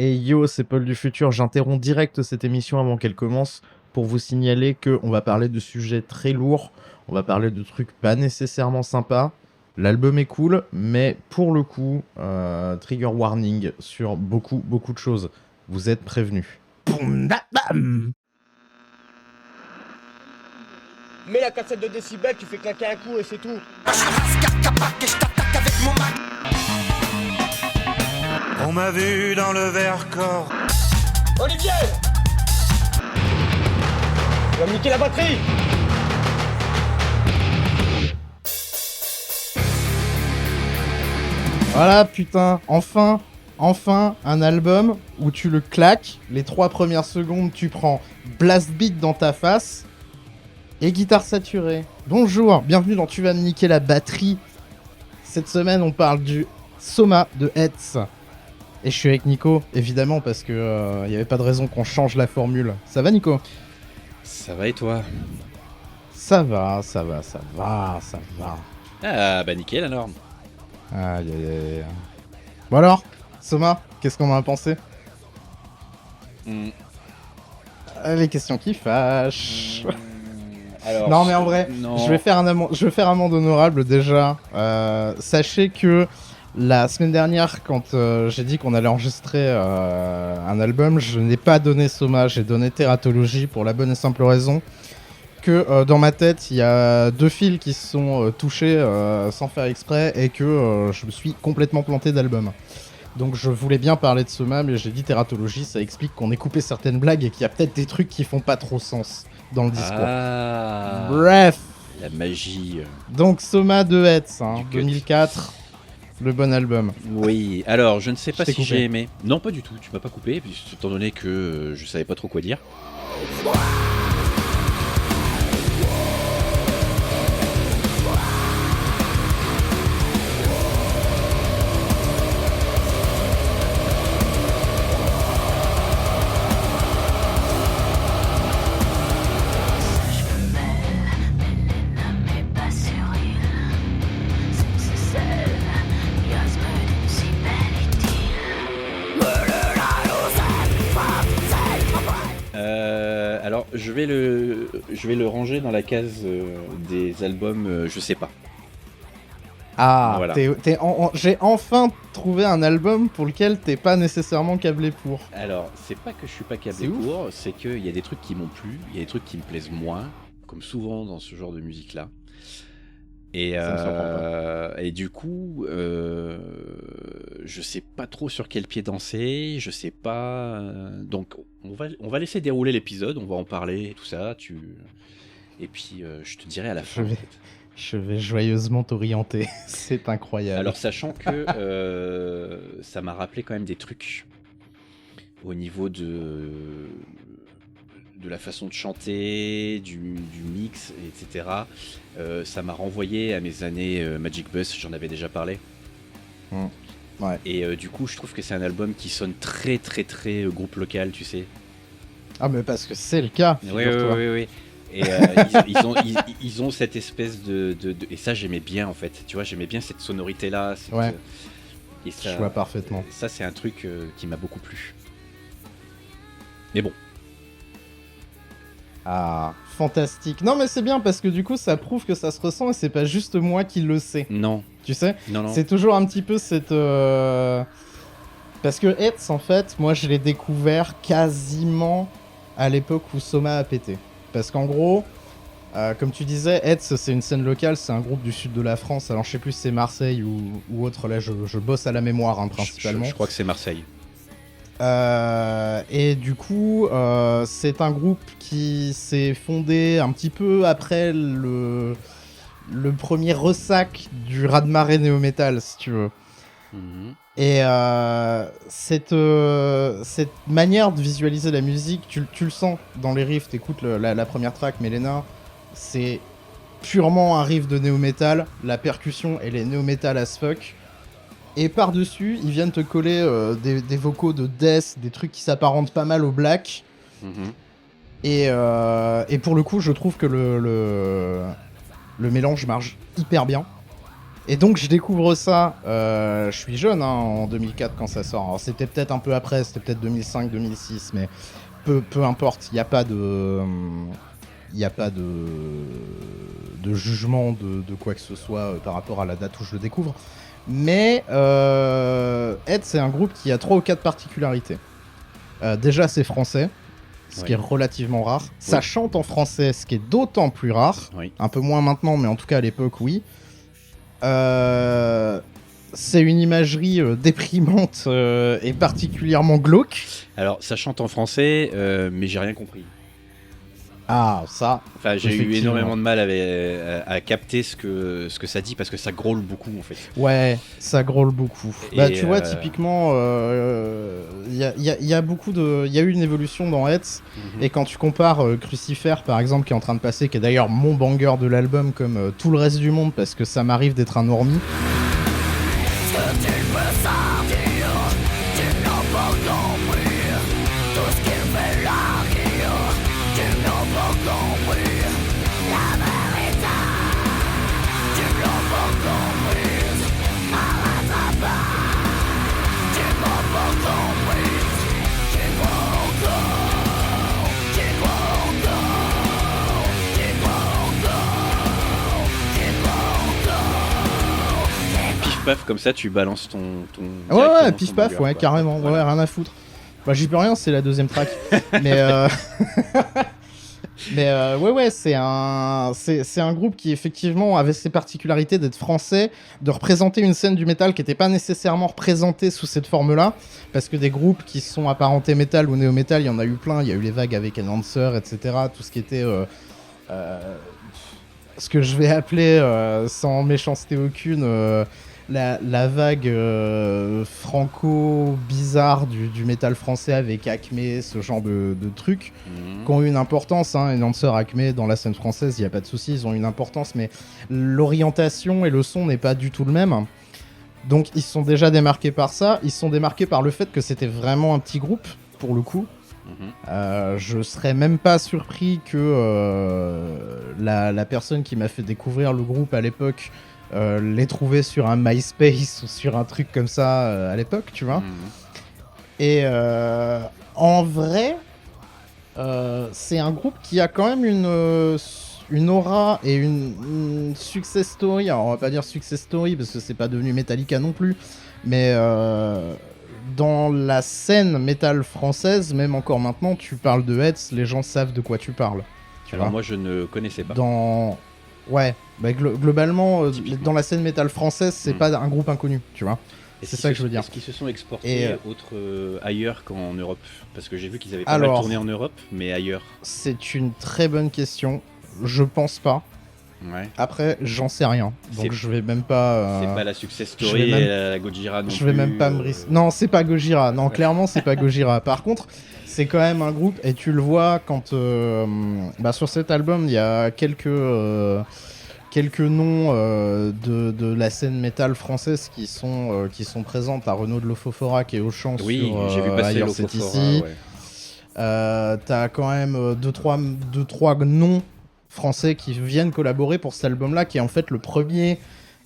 Et yo, c'est Paul du futur, j'interromps direct cette émission avant qu'elle commence pour vous signaler qu'on va parler de sujets très lourds, on va parler de trucs pas nécessairement sympas. L'album est cool, mais pour le coup, trigger warning sur beaucoup de choses. Vous êtes prévenus. Boum, da, bam. Mets la cassette de décibels, tu fais claquer un coup et c'est tout. On m'a vu dans le Vercors. Olivier, tu vas me niquer la batterie. Voilà, putain, enfin un album où tu le claques, les 3 premières secondes, tu prends blast beat dans ta face et guitare saturée. Bonjour, bienvenue dans Tu vas me niquer la batterie. Cette semaine, on parle du Soma de Hetz. Et je suis avec Nico, évidemment, parce que y avait pas de raison qu'on change la formule. Ça va, Nico ? Ça va et toi ? Ça va. Ah bah nickel alors. Aïe. Bon alors, Soma, qu'est-ce qu'on en a pensé ? Les questions qui fâchent. Alors, non mais en vrai, non. je vais faire un amende honorable déjà. Sachez que la semaine dernière, quand j'ai dit qu'on allait enregistrer un album, je n'ai pas donné Soma, j'ai donné Teratologie pour la bonne et simple raison que dans ma tête, il y a 2 fils qui se sont touchés sans faire exprès et que je me suis complètement planté d'album. Donc je voulais bien parler de Soma, mais j'ai dit Teratologie, ça explique qu'on ait coupé certaines blagues et qu'il y a peut-être des trucs qui font pas trop sens dans le discours. Ah, Bref. la magie. Donc Soma de Hetz, Du 2004, le bon album. Oui, alors je ne sais pas t'ai si coupé. j'ai aimé. Non, pas du tout, tu m'as pas coupé, étant donné que je savais pas trop quoi dire. Alors je vais le ranger dans la case des albums je sais pas. Ah, Voilà. j'ai enfin trouvé un album pour lequel t'es pas nécessairement câblé pour. Alors, c'est pas que je suis pas câblé C'est ouf. pour, c'est qu'il y a des trucs qui m'ont plu, il y a des trucs qui me plaisent moins, comme souvent dans ce genre de musique-là. Et, Ça me surprend et du coup, je sais pas trop sur quel pied danser, je sais pas. Donc, on va laisser dérouler l'épisode, on va en parler et tout ça. Et puis, je te dirai à la fin. Je vais joyeusement t'orienter, c'est incroyable. Alors, sachant que ça m'a rappelé quand même des trucs au niveau de la façon de chanter, du mix, etc. Ça m'a renvoyé à mes années Magic Bus, j'en avais déjà parlé. Ouais. Et du coup, je trouve que c'est un album qui sonne très groupe local, tu sais. Ah mais parce que c'est le cas, figure-toi. Oui. Et ils ont cette espèce de... Et ça, j'aimais bien, en fait. Tu vois, j'aimais bien cette sonorité-là. Ouais. Et ça, Je vois parfaitement. Ça, c'est un truc qui m'a beaucoup plu. Mais bon. Ah, fantastique. Non mais c'est bien parce que du coup ça prouve que ça se ressent et c'est pas juste moi qui le sais. Non. Tu sais ? Non. C'est toujours un petit peu cette... Parce que Hetz, en fait, moi je l'ai découvert quasiment à l'époque où Soma a pété. Parce qu'en gros, comme tu disais, Hetz c'est une scène locale, c'est un groupe du sud de la France. Alors je sais plus si c'est Marseille ou autre, là je bosse à la mémoire principalement. Je crois que c'est Marseille. Et du coup, c'est un groupe qui s'est fondé un petit peu après le premier ressac du raz-de-marée néo-metal, si tu veux. Mhm. Et cette manière de visualiser la musique, tu le sens dans les riffs, t'écoutes la première track, Melena, c'est purement un riff de néo-metal, la percussion elle est néo-metal as fuck. Et par-dessus, ils viennent te coller des vocaux de death, des trucs qui s'apparentent pas mal au black. Mhm. Et pour le coup, je trouve que le mélange marche hyper bien. Et donc je découvre ça, je suis jeune en 2004 quand ça sort. Alors c'était peut-être un peu après, c'était peut-être 2005-2006, mais peu importe, il n'y a pas de... Il n'y a pas de jugement de quoi que ce soit par rapport à la date où je le découvre. Mais Ed, c'est un groupe qui a 3 ou 4 particularités. Déjà, c'est français, ce qui est relativement rare. Ça chante en français, ce qui est d'autant plus rare. Oui. Un peu moins maintenant, mais en tout cas à l'époque, oui. C'est une imagerie déprimante et particulièrement glauque. Alors, ça chante en français, mais j'ai rien compris. Ah, ça. Enfin, j'ai eu énormément de mal à capter ce que ça dit parce que ça grôle beaucoup en fait. Ouais, ça grôle beaucoup. Et bah, tu vois, typiquement, il y a beaucoup de. Il y a eu une évolution dans Hetz. Et quand tu compares Crucifer, par exemple, qui est en train de passer, qui est d'ailleurs mon banger de l'album, comme tout le reste du monde, parce que ça m'arrive d'être un normie. Paf, comme ça tu balances ton ouais, pif paf, ouais, carrément, voilà. Ouais, rien à foutre. Bah, j'y peux rien, c'est la deuxième track. Mais ouais, c'est un groupe qui effectivement avait ses particularités d'être français, de représenter une scène du métal qui n'était pas nécessairement représentée sous cette forme-là, parce que des groupes qui sont apparentés métal ou néo-métal, il y en a eu plein. Il y a eu les vagues avec Enhancer, etc. Tout ce qui était ce que je vais appeler, sans méchanceté aucune, la vague franco-bizarre du métal français avec Acme, ce genre de trucs, qui ont eu une importance. Enhancer, Acme, dans la scène française, il n'y a pas de souci, ils ont une importance, mais l'orientation et le son n'est pas du tout le même. Donc ils se sont déjà démarqués par ça, ils se sont démarqués par le fait que c'était vraiment un petit groupe, pour le coup. Je serais même pas surpris que la personne qui m'a fait découvrir le groupe à l'époque l'ait trouvé sur un MySpace ou sur un truc comme ça à l'époque, tu vois. Et en vrai, c'est un groupe qui a quand même une aura et une success story. Alors on va pas dire success story parce que c'est pas devenu Metallica non plus, mais dans la scène métal française, même encore maintenant, tu parles de Hetz, les gens savent de quoi tu parles. Alors moi je ne connaissais pas. Ouais, bah globalement, dans la scène métal française, c'est pas un groupe inconnu, tu vois. C'est ça que je veux dire. Est-ce qu'ils se sont exportés ailleurs qu'en Europe? Parce que j'ai vu qu'ils avaient pas mal tourné en Europe, mais ailleurs. C'est une très bonne question. Je pense pas. Ouais. Après, j'en sais rien. Donc je vais même pas. C'est pas la success story et la Gojira non plus. Je vais même pas me risquer. Non, c'est pas Gojira. Non, clairement, c'est pas Gojira. Par contre, c'est quand même un groupe, et tu le vois quand sur cet album, il y a quelques noms de la scène métal française qui sont présentes. T'as Renaud de Lofofora qui est au chant sur j'ai vu passer Ailleurs c'est ici. Ouais. T'as quand même deux trois noms français qui viennent collaborer pour cet album-là, qui est en fait le premier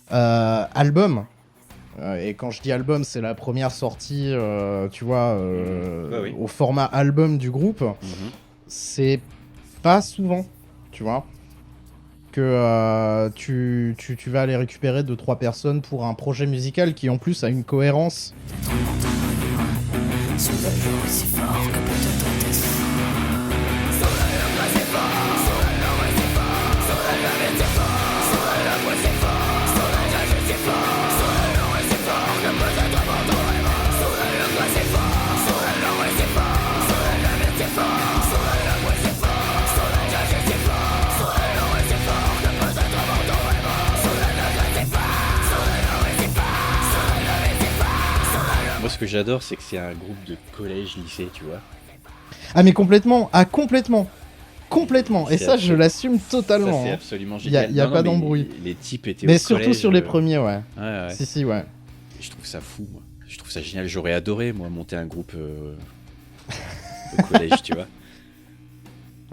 album. Et quand je dis album, c'est la première sortie, tu vois, au format album du groupe. C'est pas souvent, tu vois, que tu vas aller récupérer 2-3 personnes pour un projet musical qui en plus a une cohérence. Moi, ce que j'adore, c'est que c'est un groupe de collège, lycée, tu vois. Ah, mais complètement. Et ça, je l'assume totalement. Ça, c'est absolument génial. Il n'y a pas d'embrouille. Les types étaient mais au surtout collège, sur les premiers, ouais. Ouais. Si, ouais. Je trouve ça fou, moi. Je trouve ça génial. J'aurais adoré, moi, monter un groupe au collège, tu vois.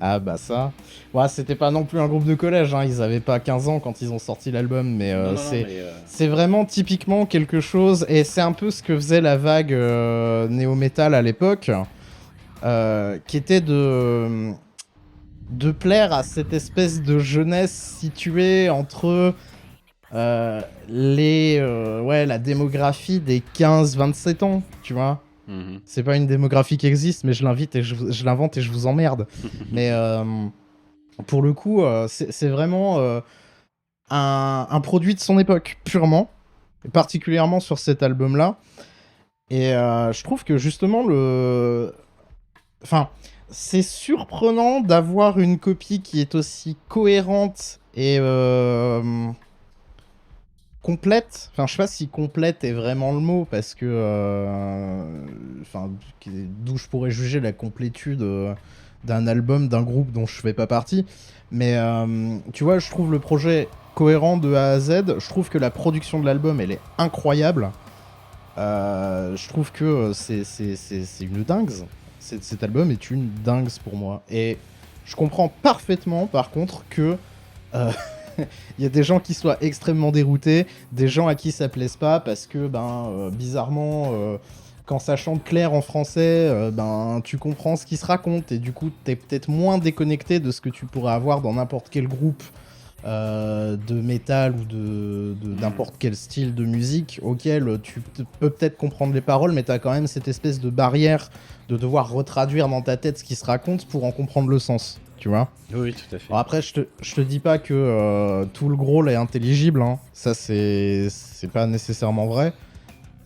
Ah bah ça. Ouais, c'était pas non plus un groupe de collège, hein. Ils avaient pas 15 ans quand ils ont sorti l'album, mais Non, non, non, c'est mais, c'est vraiment typiquement quelque chose, et c'est un peu ce que faisait la vague néo-metal à l'époque, qui était de plaire à cette espèce de jeunesse située entre la démographie des 15-27 ans, tu vois. mhm. C'est pas une démographie qui existe, mais je l'invente et je vous emmerde. Mais pour le coup, c'est vraiment un produit de son époque, purement, et particulièrement sur cet album-là. Et je trouve que justement, enfin, c'est surprenant d'avoir une copie qui est aussi cohérente et complète. Enfin, je sais pas si complète est vraiment le mot, parce que enfin, d'où je pourrais juger la complétude d'un album d'un groupe dont je fais pas partie. Mais tu vois, je trouve le projet cohérent de A à Z. Je trouve que la production de l'album, elle est incroyable. Je trouve que c'est une dingue. Cet album est une dingue pour moi. Et je comprends parfaitement, par contre, que il y a des gens qui soient extrêmement déroutés, des gens à qui ça plaise pas, parce que, bizarrement, quand ça chante clair en français, tu comprends ce qui se raconte, et du coup, t'es peut-être moins déconnecté de ce que tu pourrais avoir dans n'importe quel groupe de métal ou de n'importe quel style de musique auquel tu peux peut-être comprendre les paroles, mais t'as quand même cette espèce de barrière de devoir retraduire dans ta tête ce qui se raconte pour en comprendre le sens, tu vois. Oui, tout à fait. Bon, après, je te dis pas que tout le gros là est intelligible, hein. Ça c'est pas nécessairement vrai.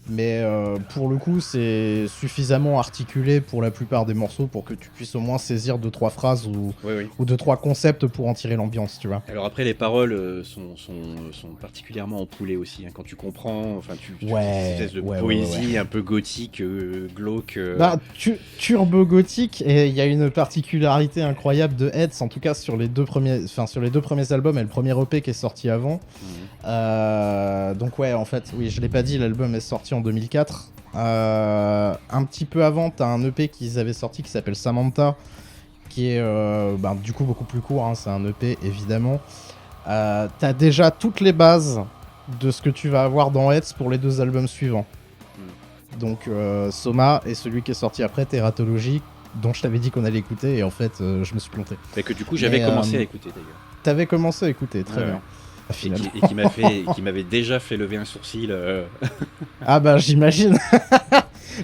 Mais pour le coup, c'est suffisamment articulé pour la plupart des morceaux pour que tu puisses au moins saisir 2-3 phrases ou Oui, oui. 2-3 concepts pour en tirer l'ambiance, tu vois. Alors après, les paroles sont particulièrement empoulées aussi, hein. Quand tu comprends, enfin, tu Ouais, cette espèce de ouais, poésie un peu gothique, glauque. Turbo gothique, et il y a une particularité incroyable de Heads, en tout cas sur les deux premiers albums et le premier EP qui est sorti avant. Donc ouais, en fait, oui, je l'ai pas dit, l'album est sorti en 2004. Un petit peu avant, t'as un EP qu'ils avaient sorti qui s'appelle Samantha, qui est du coup beaucoup plus court, hein, c'est un EP évidemment. T'as déjà toutes les bases de ce que tu vas avoir dans Heads pour les deux albums suivants. Donc Soma et celui qui est sorti après, Teratology, dont je t'avais dit qu'on allait écouter, et en fait je me suis planté. Mais que du coup j'avais commencé à écouter d'ailleurs. T'avais commencé à écouter, très bien. Et qui m'avait déjà fait lever un sourcil. Ah bah j'imagine.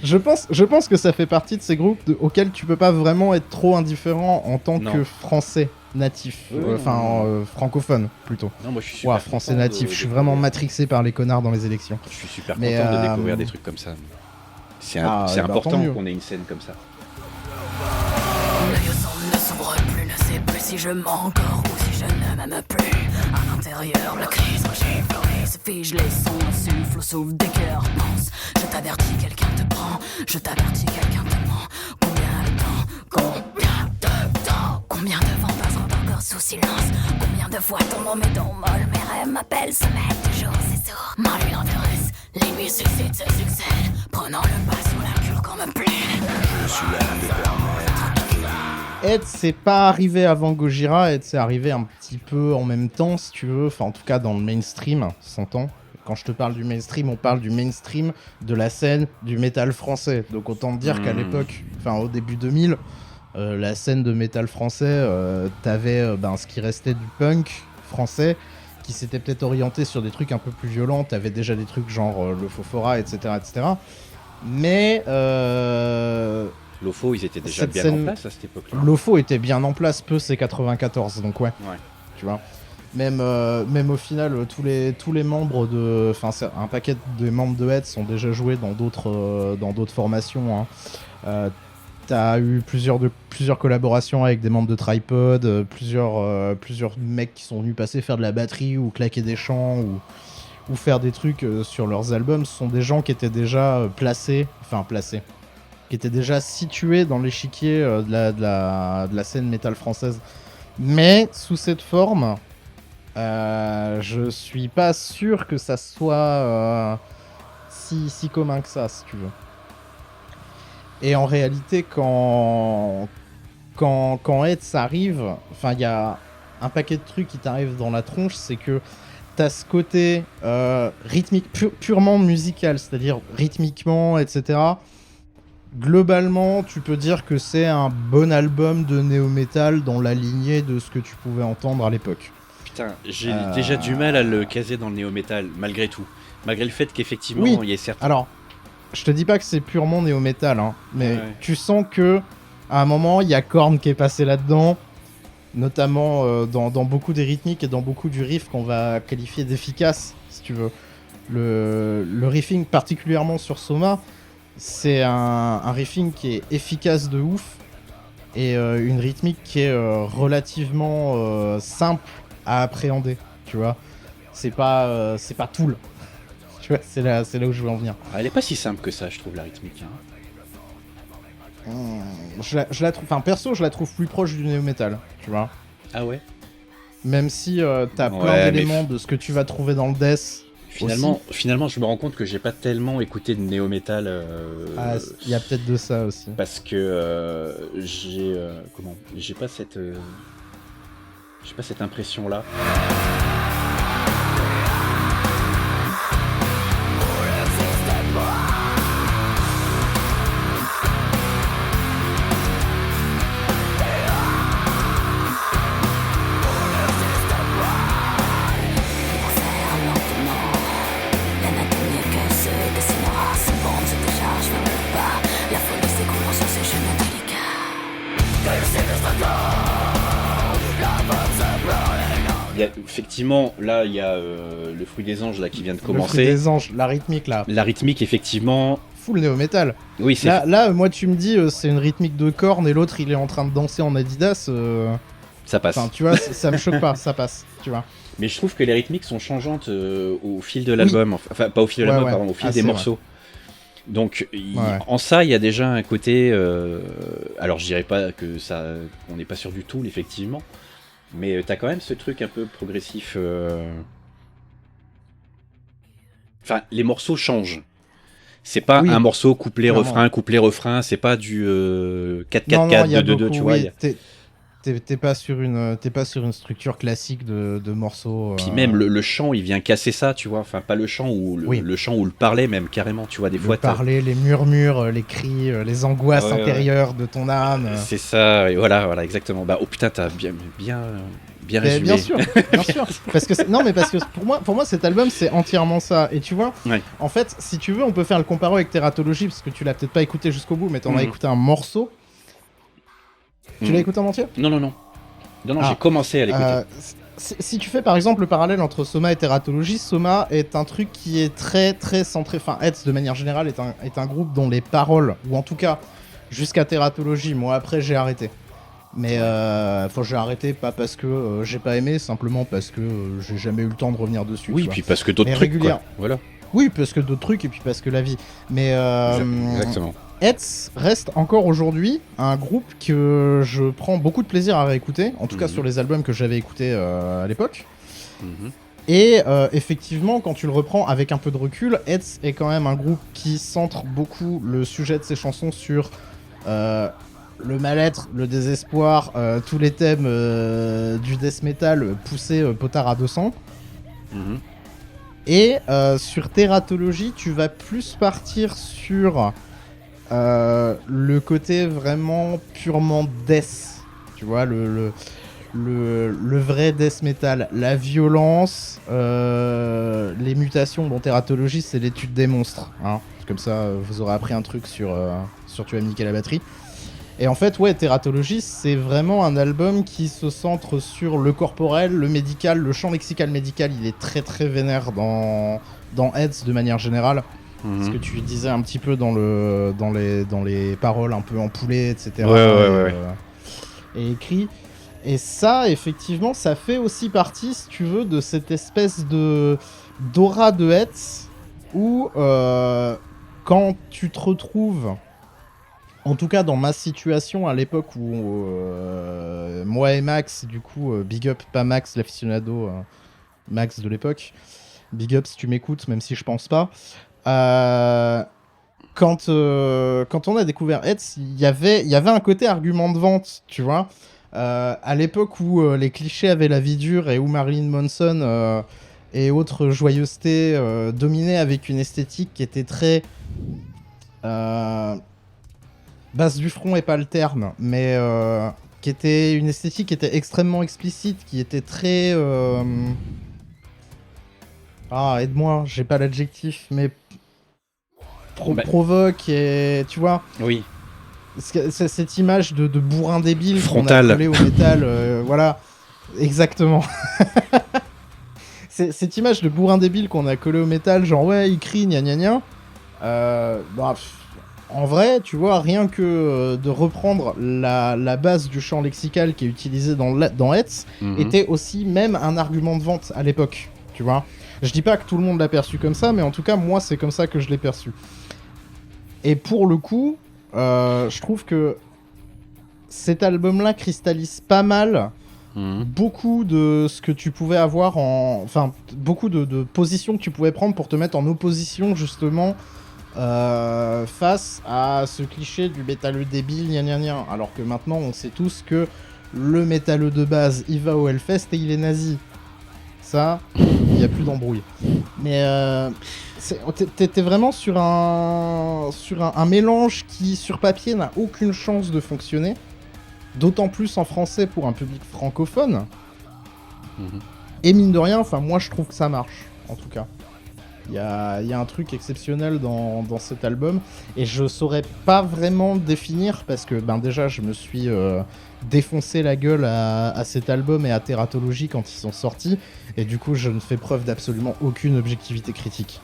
Je pense que ça fait partie de ces groupes auxquels tu peux pas vraiment être trop indifférent en tant que français natif, francophone plutôt. Non, moi je suis super français natif, je suis vraiment matrixé par les connards dans les élections. Je suis super content de découvrir des trucs comme ça. C'est important qu'on ait une scène comme ça. L'œil au centre ne s'ouvre plus, ne sait plus si je mens encore ou si je ne m'aime plus. À l'intérieur, la crise gifle, se fige, les sons insufflent, souffle des cœurs pensent. Je t'avertis, quelqu'un te prend, je t'avertis, quelqu'un te ment. Combien de temps, combien de vents passent encore sous silence. Combien de fois ton nom met dans molle, mes rêves m'appellent, sommeil toujours, c'est sourd. Ma lune intéresse, l'ennemi succède, se succède, prenant le pas sur la cure comme plaît. Je suis là de permettre. Ed, c'est pas arrivé avant Gojira, Ed, c'est arrivé un petit peu en même temps, si tu veux, enfin en tout cas dans le mainstream, s'entend. Quand je te parle du mainstream, on parle du mainstream de la scène du métal français. Donc autant te dire qu'à l'époque, enfin au début 2000, la scène de métal français, t'avais ce qui restait du punk français, qui s'était peut-être orienté sur des trucs un peu plus violents. T'avais déjà des trucs genre le Fofora, etc., etc. Mais L'OFO, ils étaient déjà bien en place à cette époque-là. L'OFO était bien en place, peu c'est 94, donc ouais. Tu vois. Même au final, tous les membres de, enfin un paquet de membres de Heads sont déjà joués dans d'autres formations, hein. T'as eu plusieurs collaborations avec des membres de Tripod, plusieurs mecs qui sont venus faire de la batterie ou claquer des chants ou faire des trucs sur leurs albums. Ce sont des gens qui étaient déjà placés, qui étaient déjà situés dans l'échiquier de la scène métal française. Mais sous cette forme, je suis pas sûr que ça soit si commun que ça, si tu veux. Et en réalité, quand quand Hetz arrive, enfin, il y a un paquet de trucs qui t'arrivent dans la tronche, c'est que t'as ce côté rythmique, purement musical, c'est-à-dire rythmiquement, etc. Globalement, tu peux dire que c'est un bon album de néo-metal dans la lignée de ce que tu pouvais entendre à l'époque. Putain, j'ai déjà du mal à le caser dans le néo-metal, malgré tout. Malgré le fait qu'effectivement, Oui. il y ait certains... Alors, je te dis pas que c'est purement néo-metal, hein, mais Ouais. tu sens que à un moment, il y a Korn qui est passé là-dedans, notamment dans beaucoup des rythmiques et dans beaucoup du riff qu'on va qualifier d'efficace, si tu veux. Le riffing, particulièrement sur Soma, c'est un riffing qui est efficace de ouf et une rythmique qui est relativement simple à appréhender, tu vois. C'est pas Tool. Tu vois, c'est là où je veux en venir. Elle est pas si simple que ça, je trouve, la rythmique. Hein. Je la trouve, enfin perso, je la trouve plus proche du néo-metal, tu vois. Ah ouais. Même si t'as plein Ouais, d'éléments de ce que tu vas trouver dans le death. Finalement, je me rends compte que j'ai pas tellement écouté de néo-metal. Il y a peut-être de ça aussi. Parce que j'ai pas cette impression là. Effectivement, là il y a le fruit des anges là qui vient de Le fruit commencer. des anges, la rythmique là, La rythmique, effectivement. full néo-metal. Oui, c'est. Là, moi tu me dis c'est une rythmique de Korn et l'autre il est en train de danser en Adidas. Ça passe. Enfin, tu vois, ça me choque pas, ça passe, tu vois. Mais je trouve que les rythmiques sont changeantes au fil de l'album. Enfin, pas au fil de l'album, Ouais. pardon, au fil Ah, des c'est morceaux. Donc, Ouais. en ça, il y a déjà un côté. Alors, je dirais pas que ça. On n'est pas sûr du tout, effectivement. Mais t'as quand même ce truc un peu progressif. Enfin, les morceaux changent. C'est pas Oui, un morceau clairement. couplet-refrain, c'est pas du 4-4-4, Non, il y a 2-2-2, beaucoup, tu vois. oui, t'es pas sur une structure classique de morceaux. Puis même le chant, il vient casser ça, tu vois. Enfin, pas le chant ou Oui. le chant ou le parler même carrément, tu vois. Des le fois, parler, les murmures, les cris, les angoisses Ouais, ouais. intérieures de ton âme. c'est ça. Et voilà, exactement. Bah, oh putain, t'as bien Mais résumé. bien sûr. Parce que non, mais parce que pour moi, cet album, c'est entièrement ça. Et tu vois, Ouais. en fait, si tu veux, on peut faire le comparo avec Teratology, parce que tu l'as peut-être pas écouté jusqu'au bout, mais t'en as Mhm. écouté un morceau. Tu Mhm. l'as écouté en entier? Non, Ah. j'ai commencé à l'écouter. Si tu fais par exemple le parallèle entre Soma et Teratology, Soma est un truc qui est très très centré, enfin Hetz de manière générale est un groupe dont les paroles, ou en tout cas jusqu'à Teratology, moi après j'ai arrêté. Mais j'ai arrêté pas parce que j'ai pas aimé, simplement parce que j'ai jamais eu le temps de revenir dessus. Oui, tu vois. puis parce que d'autres Mais trucs, régulière. quoi. Voilà. Oui, parce que d'autres trucs et puis parce que la vie. Mais Exactement. Hetz reste encore aujourd'hui un groupe que je prends beaucoup de plaisir à réécouter, en tout cas Mhm. sur les albums que j'avais écoutés à l'époque. Mhm. Et effectivement, quand tu le reprends avec un peu de recul, Hetz est quand même un groupe qui centre beaucoup le sujet de ses chansons sur le mal-être, le désespoir, tous les thèmes du death metal poussés potard à 200. Mhm. Et sur Teratology, tu vas plus partir sur le côté vraiment purement death. Tu vois, le vrai death metal. La violence, les mutations dont Teratology, c'est l'étude des monstres. Hein. Comme ça, vous aurez appris un truc sur Tu vas me niquer la batterie. Et en fait, ouais, Teratology, c'est vraiment un album qui se centre sur le corporel, le médical, le champ lexical médical. Il est très très vénère dans Hetz de manière générale. Mhm. Ce que tu disais un petit peu dans les paroles un peu empoulées, etc. Ouais. Et écrit. Et ça, effectivement, ça fait aussi partie, si tu veux, de cette espèce d'aura de Hetz où quand tu te retrouves, en tout cas dans ma situation à l'époque où moi et Max, du coup, big up, pas Max l'aficionado, Max de l'époque, big up si tu m'écoutes, même si je pense pas. quand on a découvert Hetz, il y avait un côté argument de vente, tu vois. À l'époque où les clichés avaient la vie dure et où Marilyn Manson et autres joyeusetés dominaient avec une esthétique qui était très basse du front est pas le terme, mais qui était une esthétique qui était extrêmement explicite, qui était très aide-moi, j'ai pas l'adjectif, mais provoque et tu vois. Oui. C'est cette image de bourrin débile frontal qu'on a collé au métal, voilà, exactement. Cette image de bourrin débile qu'on a collé au métal, genre ouais, il crie, gna gna gna. En vrai, tu vois, rien que de reprendre la base du champ lexical qui est utilisé dans Hetz, était aussi même un argument de vente à l'époque, tu vois. Je dis pas que tout le monde l'a perçu comme ça, mais en tout cas, moi, c'est comme ça que je l'ai perçu. Et pour le coup, je trouve que cet album-là cristallise pas mal beaucoup de ce que tu pouvais avoir enfin, beaucoup de positions que tu pouvais prendre pour te mettre en opposition, justement, face à ce cliché du métalleux débile, gna gna gna. Alors que maintenant, on sait tous que le métalleux de base, il va au Hellfest et il est nazi. Ça, il n'y a plus d'embrouille. Mais t'es vraiment sur un mélange qui, sur papier, n'a aucune chance de fonctionner. D'autant plus en français pour un public francophone. Et mine de rien, enfin, moi je trouve que ça marche, en tout cas. Il y a un truc exceptionnel dans cet album. Et je saurais pas vraiment définir, parce que déjà je me suis défoncé la gueule à cet album et à Teratology quand ils sont sortis. Et du coup, je ne fais preuve d'absolument aucune objectivité critique.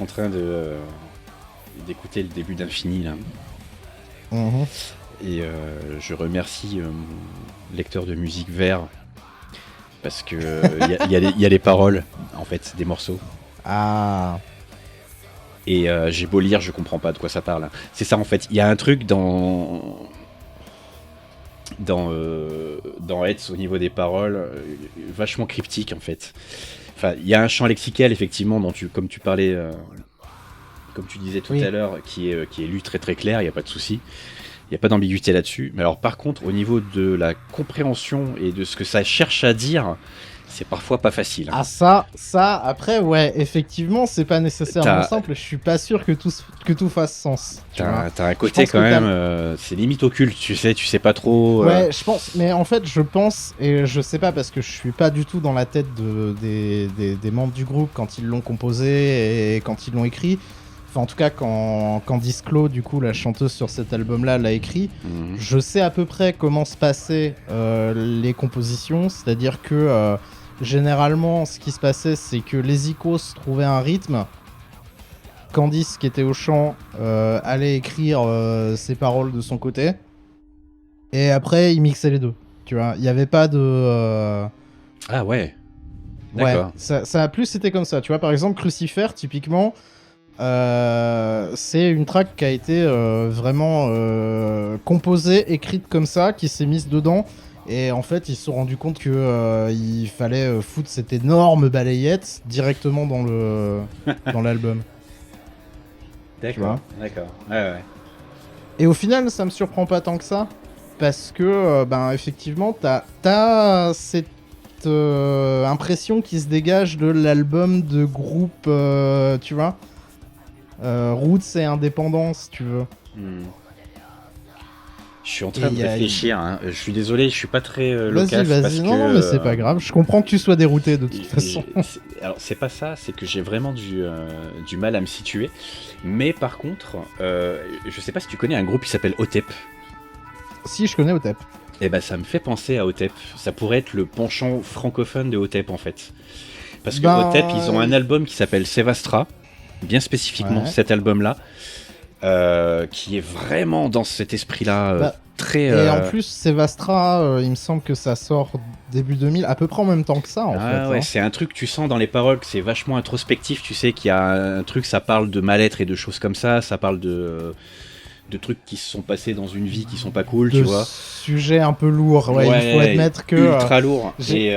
En train d'écouter le début d'Infini là. Et je remercie mon lecteur de musique vert parce que il y a les paroles en fait des morceaux. Et j'ai beau lire, je comprends pas de quoi ça parle. C'est ça en fait. Il y a un truc dans Hetz au niveau des paroles vachement cryptique en fait. Enfin, il y a un champ lexical effectivement comme tu parlais, comme tu disais tout à l'heure, qui est lu très très clair. Il n'y a pas de souci, il n'y a pas d'ambiguïté là-dessus. Mais alors par contre, au niveau de la compréhension et de ce que ça cherche à dire, c'est parfois pas facile. Ça après ouais, effectivement, c'est pas nécessairement simple. Je suis pas sûr que tout fasse sens. T'as un côté quand même, c'est limite occulte, tu sais pas trop. Ouais, je pense, mais en fait, je pense, et je sais pas parce que je suis pas du tout dans la tête des membres du groupe quand ils l'ont composé et quand ils l'ont écrit. Enfin, en tout cas, quand Disclo, du coup, la chanteuse sur cet album-là, l'a écrit, je sais à peu près comment se passaient les compositions, c'est-à-dire que généralement, ce qui se passait, c'est que les icos trouvaient un rythme. Candice, qui était au chant, allait écrire ses paroles de son côté. Et après, il mixait les deux. Tu vois, il n'y avait pas de... Ah ouais. D'accord. Ouais, ça a plus été comme ça. Tu vois, par exemple, Crucifer, typiquement, c'est une track qui a été vraiment composée, écrite comme ça, qui s'est mise dedans. Et en fait, ils se sont rendus compte que il fallait foutre cette énorme balayette directement dans l'album. D'accord. Ouais. Et au final, ça me surprend pas tant que ça, parce que effectivement, t'as cette impression qui se dégage de l'album de groupe, tu vois, Roots et Indépendance, tu veux. Je suis en train de réfléchir, hein. Je suis désolé, je suis pas très loquace. Vas-y, non, mais c'est pas grave. Je comprends que tu sois dérouté de toute façon. Alors, c'est pas ça, c'est que j'ai vraiment du mal à me situer. Mais par contre, je sais pas si tu connais un groupe qui s'appelle Otep. Si, je connais Otep. Et bah, ça me fait penser à Otep. Ça pourrait être le penchant francophone de Otep en fait. Parce que Otep, ils ont un album qui s'appelle Sevastra, bien spécifiquement cet album-là. qui est vraiment dans cet esprit-là, Bah, très. Et en plus, Sevastra, il me semble que ça sort début 2000, à peu près en même temps que ça, en fait. Ouais, hein. c'est un truc, tu sens dans les paroles que c'est vachement introspectif, tu sais qu'il y a un truc, ça parle de mal-être et de choses comme ça parle de trucs qui se sont passés dans une vie qui sont pas cool, De tu vois. sujet un peu lourd, ouais, il faut admettre que ultra lourd. j'ai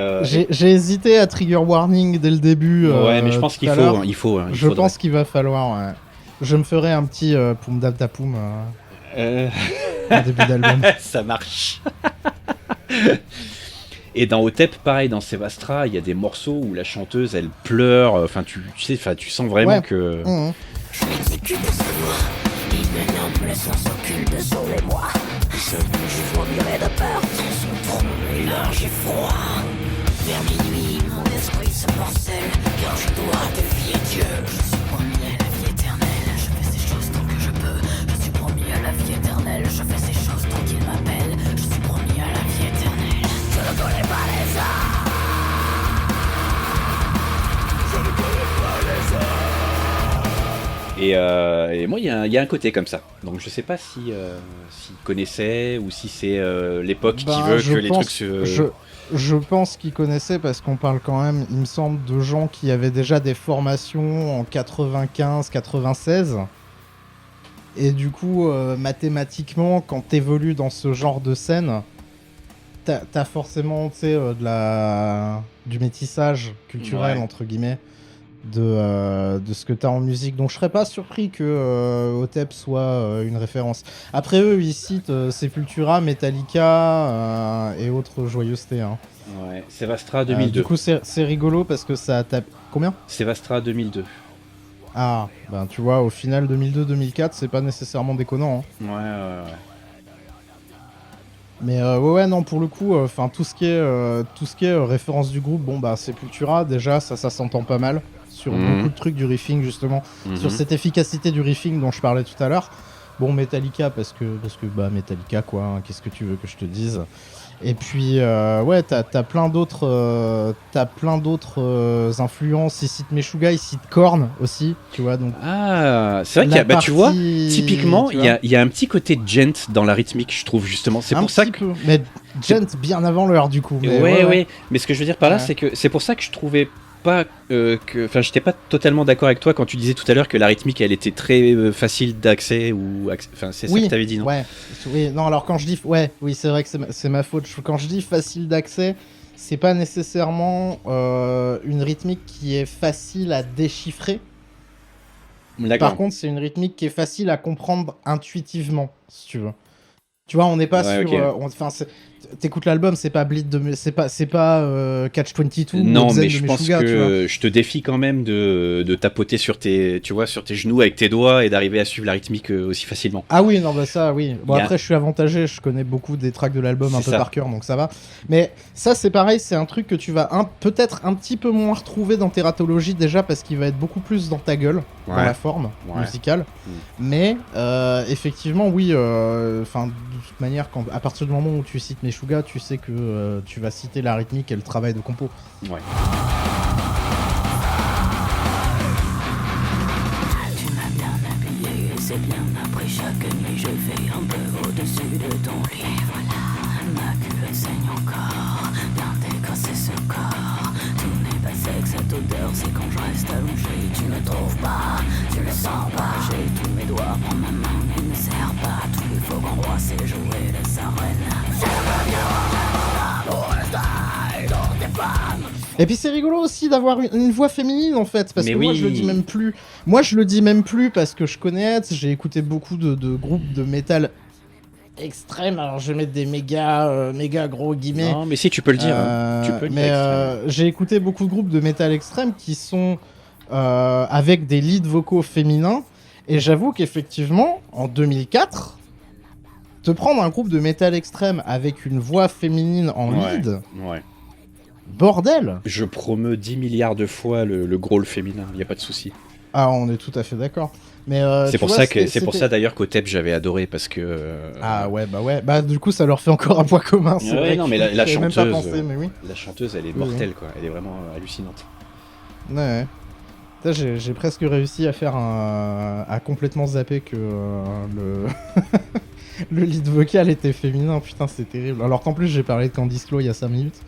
hésité à trigger warning dès le début. Ouais, mais je pense qu'il tout à faut, l'heure. il faut. Il Je faudrait. pense qu'il va falloir. Ouais. Je me ferai un petit poum daptapoum en début d'album. Ça marche. Et dans Otep, pareil, dans Sevastra, il y a des morceaux où la chanteuse, elle pleure. Enfin, tu sais, enfin, tu sens vraiment Ouais. que. Mmh. Je m'exécute sa voix. Il m'énorme le sens occulte de sauvez-moi. Ce but, je fourmirais de peur. Dans son front large et froid. Vers minuit, mon esprit se morcelle. Car je dois défier Dieu. Je suis promis à la vie éternelle. Je fais ces choses tant que je peux. Je suis promis à la vie éternelle. Je fais ces choses tant qu'il m'appelle. Je suis promis à la vie éternelle. Je ne connais pas les arts. Et moi, il y a un côté comme ça. Donc, je sais pas s'il connaissait ou si c'est l'époque qui veut que les trucs se. Je pense qu'ils connaissaient parce qu'on parle quand même, il me semble, de gens qui avaient déjà des formations en 95-96. Et du coup, mathématiquement, quand t'évolues dans ce genre de scène, t'as forcément, tu sais, du métissage culturel, Ouais. entre guillemets, de ce que t'as en musique. Donc je serais pas surpris que Otep soit une référence. Après eux, ils citent Sepultura, Metallica et autres joyeusetés. Hein. Ouais. Sevastra 2002. Du coup, c'est rigolo parce que ça tape... Combien ? Sevastra 2002. Ah, ben tu vois, au final 2002-2004, c'est pas nécessairement déconnant. Hein. Ouais. Mais ouais, non, pour le coup, enfin tout ce qui est référence du groupe, bon bah Sepultura, déjà ça s'entend pas mal sur beaucoup de trucs du riffing justement, sur cette efficacité du riffing dont je parlais tout à l'heure. Bon, Metallica parce que bah Metallica quoi, hein, qu'est-ce que tu veux que je te dise. Et puis ouais, t'as plein d'autres influences. Ils citent Meshuggah, ils citent Korn aussi, tu vois. Donc Ah, c'est vrai qu'il y a, bah, tu vois, typiquement, tu il y a un petit côté gent dans la rythmique, je trouve justement. C'est un pour ça petit que. peu. Mais Gent bien avant l'heure du coup. Mais Ouais. Mais ce que je veux dire par là, Ouais. c'est que c'est pour ça que je trouvais pas enfin, j'étais pas totalement d'accord avec toi quand tu disais tout à l'heure que la rythmique, elle était très facile d'accès ou, enfin, c'est ça que t'avais dit, non? Ouais. Oui, non, alors quand je dis, oui, c'est vrai que c'est ma faute. Quand je dis facile d'accès, c'est pas nécessairement une rythmique qui est facile à déchiffrer. D'accord. Par contre, c'est une rythmique qui est facile à comprendre intuitivement, si tu veux. Tu vois, on n'est pas Ouais, sur. ok. Enfin, t'écoutes l'album, c'est pas Bleed de, c'est pas Catch 22. Non, ou Zen mais de je pense Meshuggah, tu vois. que je te défie quand même de tapoter sur tes genoux avec tes doigts et d'arriver à suivre la rythmique aussi facilement. Ah oui, non, bah ça, oui. Bon, Il y a- après, je suis avantagé, je connais beaucoup des tracks de l'album un C'est peu ça. par cœur, donc ça va. Mais ça, c'est pareil, c'est un truc que tu vas peut-être un petit peu moins retrouver dans Teratology déjà, parce qu'il va être beaucoup plus dans ta gueule, dans Ouais. la forme Ouais. musicale. Mais effectivement, oui, enfin, de toute manière, à partir du moment où tu cites Meshuggah, tu sais que tu vas citer la rythmique et le travail de compo. Ouais. Tu m'as bien habillé et c'est bien appris. Chaque nuit je vais un peu au-dessus de ton lit. Et voilà, ma culotte saigne encore. Bien dégraissé ce corps. Tout n'est pas sexe, cette odeur, c'est quand je reste allongé. Tu ne trouves pas, tu le sens pas. J'ai tous mes doigts, prends ma main, il ne sert pas. Tous les faux grands rois, c'est jouer les arènes. Et puis c'est rigolo aussi d'avoir une voix féminine en fait, parce Mais que moi oui. je le dis même plus. Moi je le dis même plus parce que je connais Hetz, j'ai écouté beaucoup de groupes de métal extrême, alors je vais mettre des méga gros guillemets. Non, mais si, tu peux le dire. Hein. Tu peux le dire. mais extrêmement. j'ai écouté beaucoup de groupes de métal extrême qui sont avec des leads vocaux féminins, et j'avoue qu'effectivement en 2004, te prendre un groupe de métal extrême avec une voix féminine en lead, Ouais. bordel. Je promeux 10 milliards de fois le growl féminin, il n'y a pas de souci. Ah, on est tout à fait d'accord. Mais C'est tu pour vois, ça que c'était- d'ailleurs qu'Otep j'avais adoré parce que. Ah ouais, bah du coup ça leur fait encore un point commun. C'est Ouais, vrai non, que mais la j'avais même chanteuse, pas pensé, mais oui. La chanteuse, elle est Oui, mortelle, quoi. Elle est vraiment hallucinante. Ouais. Putain, j'ai presque réussi à faire à complètement zapper que le lead vocal était féminin. Putain, c'est terrible. Alors qu'en plus, j'ai parlé de Candice Clos il y a 5 minutes.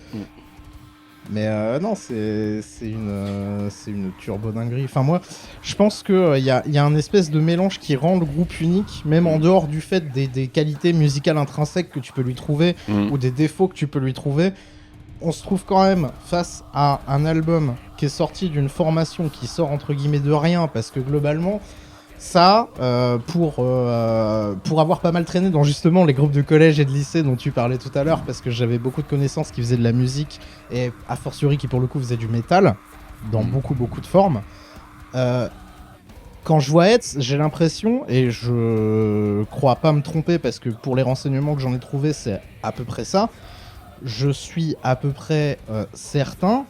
Mais non, c'est une turbo dinguerie. Enfin, moi, je pense qu'il y a un espèce de mélange qui rend le groupe unique, même en dehors du fait des qualités musicales intrinsèques que tu peux lui trouver ou des défauts que tu peux lui trouver. On se trouve quand même face à un album qui est sorti d'une formation qui sort entre guillemets de rien, parce que globalement, ça, pour avoir pas mal traîné dans justement les groupes de collège et de lycée dont tu parlais tout à l'heure, parce que j'avais beaucoup de connaissances qui faisaient de la musique et a fortiori qui pour le coup faisaient du métal dans beaucoup de formes. Quand je vois Hetz, j'ai l'impression, et je crois pas me tromper parce que pour les renseignements que j'en ai trouvés, c'est à peu près ça. Je suis à peu près certain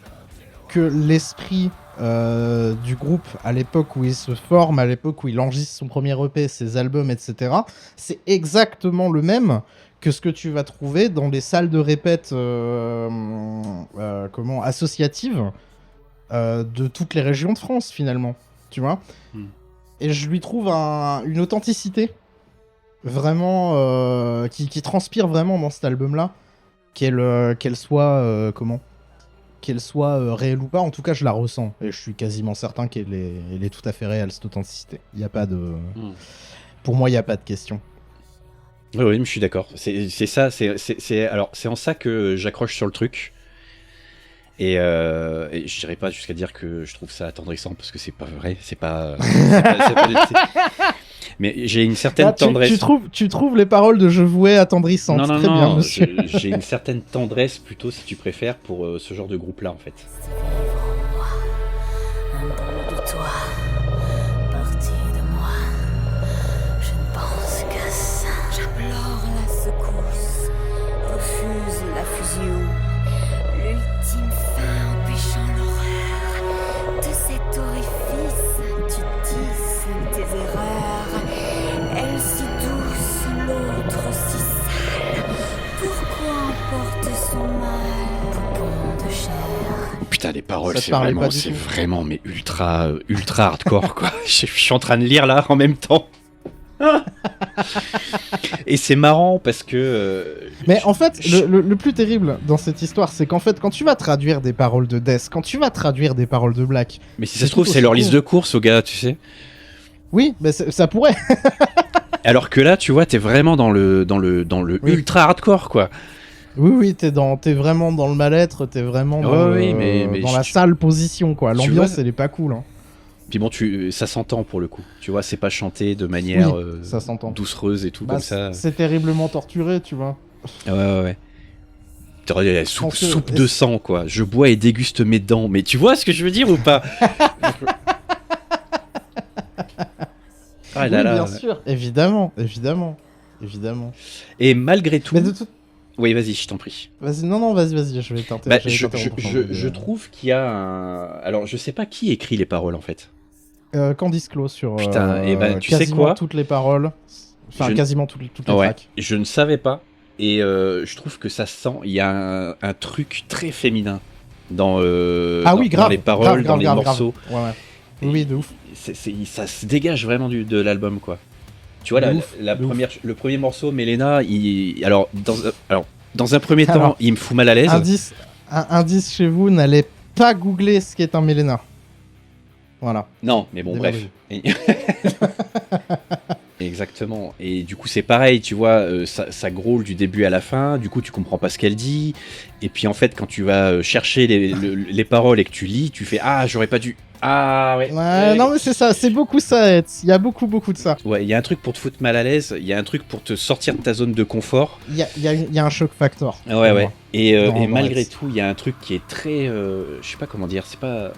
que l'esprit du groupe à l'époque où il se forme, à l'époque où il enregistre son premier EP, ses albums, etc., c'est exactement le même que ce que tu vas trouver dans les salles de répète associatives de toutes les régions de France, finalement. Tu vois ? Et je lui trouve une authenticité vraiment qui transpire vraiment dans cet album-là. Qu'elle soit réelle ou pas, en tout cas je la ressens et je suis quasiment certain qu'elle est tout à fait réelle, cette authenticité. Il y a pas de pour moi il y a pas de question. Oui, mais je suis d'accord. C'est ça, alors c'est en ça que j'accroche sur le truc. Et je dirais pas jusqu'à dire que je trouve ça attendrissant parce que c'est pas vrai, c'est pas mais j'ai une certaine tendresse. Tu trouves les paroles de Je vouais attendrissantes. Non, très bien, monsieur. J'ai une certaine tendresse plutôt, si tu préfères, pour ce genre de groupe-là, en fait. Un bout de toi, partie de moi. Je ne pense qu'à ça. J'implore la secousse, refuse la fusion. L'ultime fin empêchant l'horreur de cet orifice. Tu tisses tes erreurs. Elle si douce, l'autre si sale. Pourquoi emporte son mal, poupon de chair? Putain, les paroles, Ça te parlait pas du c'est tout. vraiment mais ultra hardcore, quoi. Je suis en train de lire là en même temps. Et c'est marrant parce que. Mais en fait, le plus terrible dans cette histoire, c'est qu'en fait, quand tu vas traduire des paroles de Death, quand tu vas traduire des paroles de Black. Mais si ça se trouve, c'est leur liste de courses aux gars, tu sais. Oui, mais ça pourrait. Alors que là, tu vois, t'es vraiment dans le Oui. ultra hardcore, quoi. Oui, t'es vraiment dans le mal-être, t'es vraiment dans, mais dans la sale position, quoi. L'ambiance, vois, elle est pas cool. Hein. Puis bon, ça s'entend pour le coup. Tu vois, c'est pas chanté de manière ça s'entend. doucereuse et tout comme ça. C'est terriblement torturé, tu vois. Ouais. Soupe de sang, quoi. Je bois et déguste mes dents. Mais tu vois ce que je veux dire ou pas? Ah là Oui, là. bien sûr, évidemment. Et malgré tout. Mais de tout... Oui, vas-y, je t'en prie. Vas-y, non, vas-y, je vais tenter. Je trouve qu'il y a un. Alors, je sais pas qui écrit les paroles en fait. Candice Clos sur. Putain, et ben, tu sais quasiment quoi toutes les paroles. Enfin, quasiment toutes les tracks. Je ne savais pas. Et je trouve que ça sent. Il y a un truc très féminin dans, dans les paroles, dans les morceaux. Ouais. Oui, de ouf. Ça se dégage vraiment de l'album, quoi. Tu vois, le premier morceau, Mélena, dans un premier temps, il me fout mal à l'aise. Indice chez vous, n'allez pas googler ce qu'est un Mélena. Voilà. Non, mais bon, bref. Exactement. Et du coup, c'est pareil, tu vois, ça grôle du début à la fin. Du coup, tu comprends pas ce qu'elle dit. Et puis, en fait, quand tu vas chercher les paroles et que tu lis, tu fais ah, j'aurais pas dû. Ah ouais. Non, mais c'est ça, c'est beaucoup ça, Hetz. Il y a beaucoup de ça. Ouais, il y a un truc pour te foutre mal à l'aise. Il y a un truc pour te sortir de ta zone de confort. Il y a un choc factor. Ouais. Et malgré tout, il y a un truc qui est très, je sais pas comment dire, c'est pas.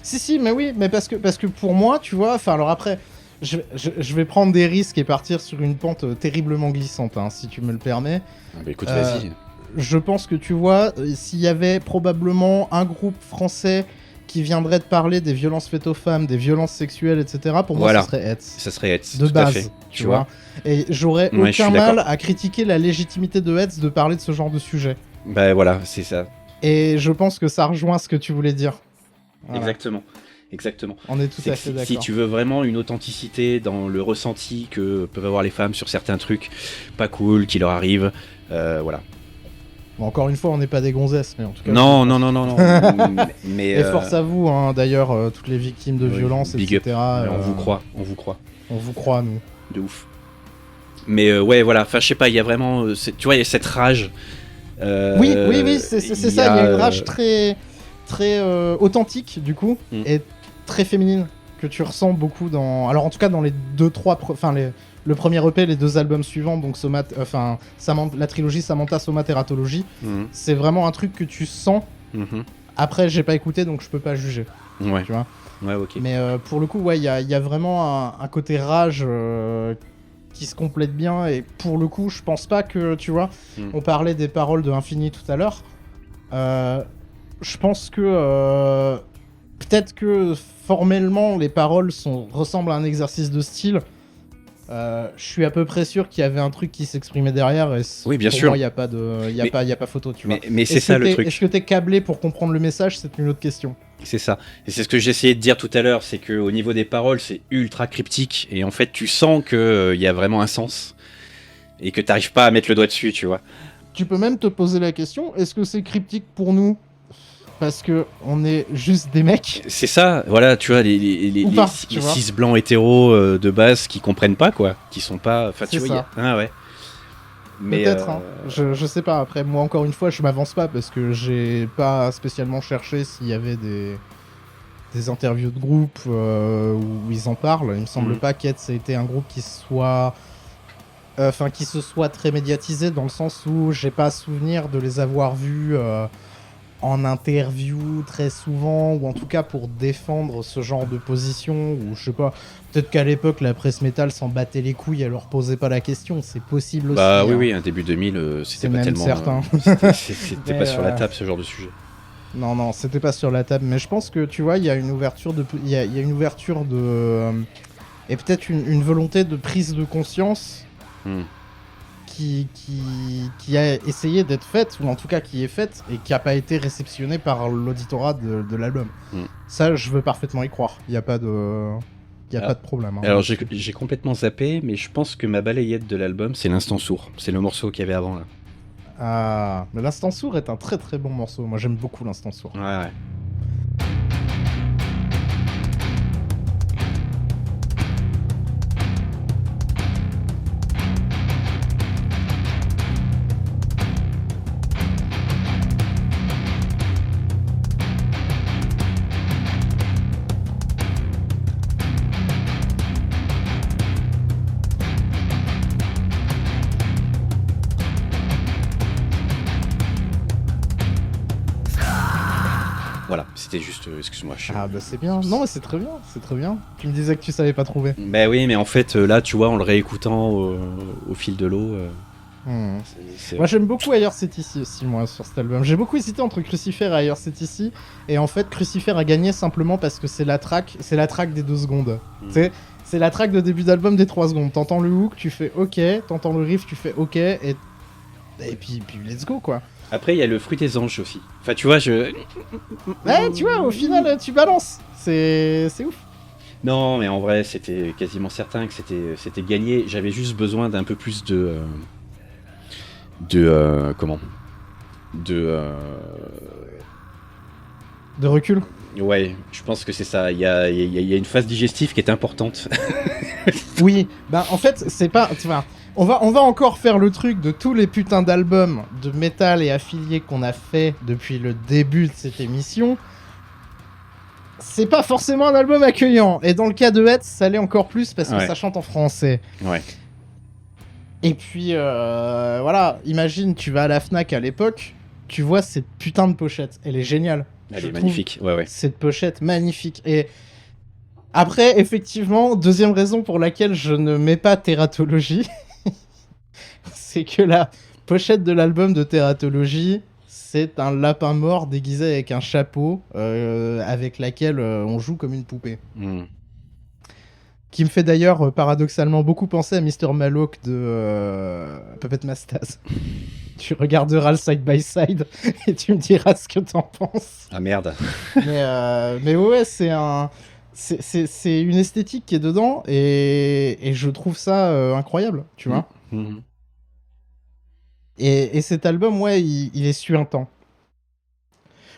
Si, mais oui, mais parce que pour moi, tu vois, enfin alors après, je vais prendre des risques et partir sur une pente terriblement glissante, hein, si tu me le permets. Ah bah écoute, vas-y. Je pense que tu vois, s'il y avait probablement un groupe français qui viendrait te parler des violences faites aux femmes, des violences sexuelles, etc., pour moi, ça serait Hetz. Ça serait Hetz, de tout base, à fait. tu vois. Et j'aurais aucun mal à critiquer la légitimité de Hetz de parler de ce genre de sujet. Bah voilà, c'est ça. Et je pense que ça rejoint ce que tu voulais dire. Voilà. Exactement. Exactement. On est tout C'est à que fait si d'accord. tu veux vraiment une authenticité dans le ressenti que peuvent avoir les femmes sur certains trucs pas cool qui leur arrivent, voilà. Bon, encore une fois, on n'est pas des gonzesses, mais en tout cas. Non, mais Et force à vous, hein, d'ailleurs, toutes les victimes de oui, violences, big etc. up. On vous croit. On vous croit, nous. De ouf. Mais ouais, voilà, enfin, je sais pas, il y a vraiment, tu vois, il y a cette rage. Oui, c'est ça. Il y a une rage très authentique, du coup, et très féminine, que tu ressens beaucoup dans. Alors, en tout cas, dans les le premier EP, les 2 albums suivants, donc la trilogie Samantha, Soma, Teratologie, c'est vraiment un truc que tu sens. Après, j'ai pas écouté, donc je peux pas juger. Ouais. Tu vois. Ouais, ok. Mais pour le coup, ouais, il y a vraiment un côté rage qui se complète bien. Et pour le coup, je pense pas que, tu vois, on parlait des paroles de Infini tout à l'heure. Je pense que peut-être que formellement, les paroles ressemblent à un exercice de style. Je suis à peu près sûr qu'il y avait un truc qui s'exprimait derrière. Et oui, bien pour sûr. Moi, il n'y a pas photo, tu vois. Mais c'est ça le truc. Est-ce que t'es câblé pour comprendre le message? C'est une autre question. C'est ça. Et c'est ce que j'essayais de dire tout à l'heure, c'est qu'au niveau des paroles, c'est ultra cryptique. Et en fait, tu sens qu'il y a vraiment un sens. Et que t'arrives pas à mettre le doigt dessus, tu vois. Tu peux même te poser la question, est-ce que c'est cryptique pour nous parce que on est juste des mecs? C'est ça, voilà, tu vois, les vois. 6 blancs hétéros de base qui comprennent pas, quoi. Qui sont pas... Enfin, tu C'est vois, ça. Ah ouais. Mais peut-être, hein. Je sais pas. Après, moi, encore une fois, je m'avance pas parce que j'ai pas spécialement cherché s'il y avait des interviews de groupe où ils en parlent. Il me semble pas qu'Hetz ait été un groupe qui soit... qui se soit très médiatisé, dans le sens où j'ai pas souvenir de les avoir vus en interview très souvent, ou en tout cas pour défendre ce genre de position, ou je sais pas, peut-être qu'à l'époque la presse métal s'en battait les couilles, elle leur posait pas la question, c'est possible aussi. Bah oui, hein. oui, un début 2000, c'était pas même tellement... certain. C'était Mais, pas sur la table, ce genre de sujet. Non, c'était pas sur la table, mais je pense que, tu vois, il y a une ouverture de... Il y a une ouverture de... et peut-être une volonté de prise de conscience qui a essayé d'être faite, ou en tout cas qui est faite, et qui a pas été réceptionnée par l'auditorat de l'album. Ça, je veux parfaitement y croire. Il y a pas de... pas de problème. Hein. Alors j'ai complètement zappé, mais je pense que ma balayette de l'album, c'est l'instant sourd. C'est le morceau qu'il y avait avant, là. Ah, mais l'instant sourd est un très très bon morceau. Moi, j'aime beaucoup l'instant sourd. Ouais. Voilà, c'était juste, excuse-moi. Ah bah c'est bien, non mais c'est très bien. Tu me disais que tu savais pas trouver. Bah oui, mais en fait, là, tu vois, en le réécoutant au fil de l'eau... Moi j'aime beaucoup Ailleurs c'est ici aussi, moi, sur cet album. J'ai beaucoup hésité entre Crucifer et Ailleurs c'est ici, et en fait Crucifer a gagné simplement parce que c'est la track des 2 secondes. C'est la track de début d'album des 3 secondes. T'entends le hook, tu fais ok, t'entends le riff, tu fais ok, et puis let's go quoi. Après, il y a le fruit des anges aussi. Enfin, tu vois, Ouais, tu vois, au final, tu balances. C'est ouf. Non, mais en vrai, c'était quasiment certain que c'était gagné. J'avais juste besoin d'un peu plus de recul. Ouais, je pense que c'est ça. Il y a une phase digestive qui est importante. Oui, bah en fait, c'est pas... Tu vois, on va encore faire le truc de tous les putains d'albums de métal et affiliés qu'on a fait depuis le début de cette émission. C'est pas forcément un album accueillant. Et dans le cas de Hetz, ça l'est encore plus parce que ça chante en français. Ouais. Et puis, voilà, imagine, tu vas à la Fnac à l'époque, tu vois cette putain de pochette. Elle est géniale. Elle est magnifique, ouais. Cette pochette magnifique. Et après, effectivement, deuxième raison pour laquelle je ne mets pas Teratologie, c'est que la pochette de l'album de Teratologie, c'est un lapin mort déguisé avec un chapeau, avec laquelle on joue comme une poupée. Qui me fait d'ailleurs paradoxalement beaucoup penser à Mr. Maloc de Puppet Mastaz. tu regarderas le side by side et tu me diras ce que t'en penses. Ah merde. Mais ouais, c'est une esthétique qui est dedans et je trouve ça incroyable, tu vois. Mhm. Et cet album, ouais, il est suintant.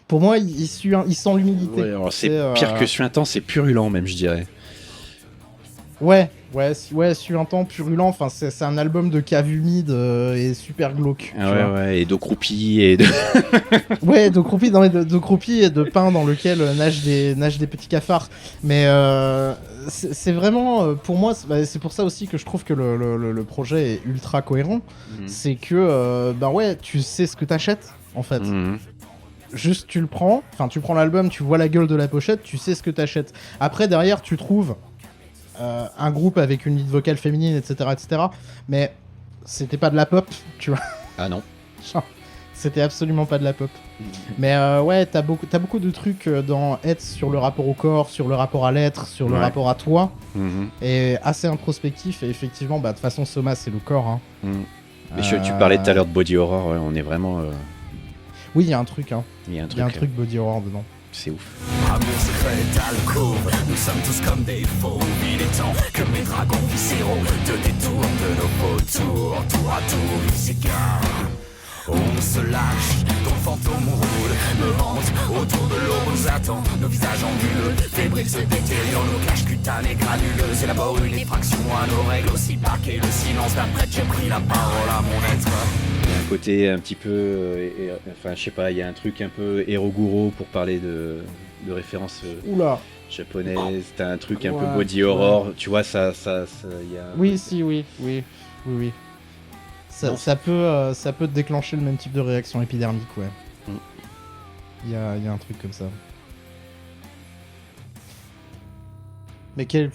Pour moi, il sent l'humilité. Ouais, alors c'est C'est, pire que suintant, c'est purulent même, je dirais. Ouais, suintant, purulent. Enfin, c'est un album de cave humide et super glauque. Ah tu vois. ouais, et d'eau croupie et de... Ouais, de croupies et de pain dans lequel nagent des petits cafards. Mais c'est vraiment, pour moi, c'est pour ça aussi que je trouve que le projet est ultra cohérent. C'est que, bah ouais, tu sais ce que t'achètes, en fait. Mhm. Juste, tu prends l'album, tu vois la gueule de la pochette, tu sais ce que t'achètes. Après, derrière, tu trouves un groupe avec une lead vocale féminine, etc., etc. Mais c'était pas de la pop, tu vois. Ah non. C'était absolument pas de la pop. Mais ouais, t'as beaucoup de trucs dans Heads sur le rapport au corps, sur le rapport à l'être, sur le Ouais. rapport à toi, Mhm. et assez introspectif. Et effectivement, bah de toute façon, Soma, c'est le corps. Hein. Mhm. Mais tu parlais tout à l'heure de body horror, ouais, on est vraiment... Oui, il y a un truc. Hein. Il y a un Il y a un truc body horror dedans. c'est ouf. Amour secret alcôve, nous sommes tous comme des faux. Il est temps que mes dragons viscéraux te détournent de nos vautours. Tour à tour, ils s'égarent. On se lâche, ton fantôme roule, me hante, autour de l'eau nous attend. Nos visages anguleux, fébriles se détériorent, nos caches cutanées granuleuses élaborent une effraction à nos règles aussi parquées. Le silence d'un prêtre, j'ai pris la parole à mon être. Il y a un côté un petit peu... enfin, je sais pas, il y a un truc un peu Eroguro pour parler de références Oula. japonaises. T'as un truc un Ouais, peu body horror. Tu vois, ça y a... Oui. Non. Ça peut déclencher le même type de réaction épidermique, ouais. Mm. Il y a un truc comme ça. Mais quel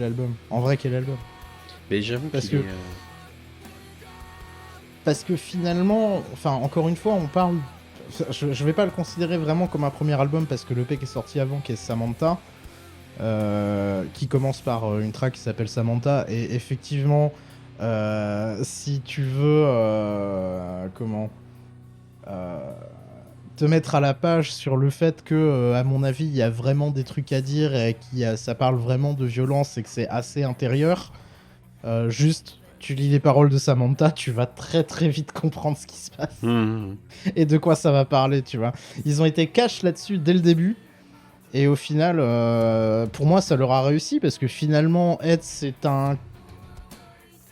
album? En vrai, quel album? Mais j'avoue Parce qu'il que- est, Parce que finalement, enfin, encore une fois, on parle... Je vais pas le considérer vraiment comme un premier album, parce que l'EP qui est sorti avant, qui est Samantha, qui commence par une track qui s'appelle Samantha, et effectivement... si tu veux te mettre à la page sur le fait que à mon avis il y a vraiment des trucs à dire et ça parle vraiment de violence et que c'est assez intérieur, juste tu lis les paroles de Samantha, tu vas très très vite comprendre ce qui se passe et de quoi ça va parler, tu vois. Ils ont été cash là-dessus dès le début. Et au final, pour moi, ça leur a réussi parce que finalement, Heads, c'est un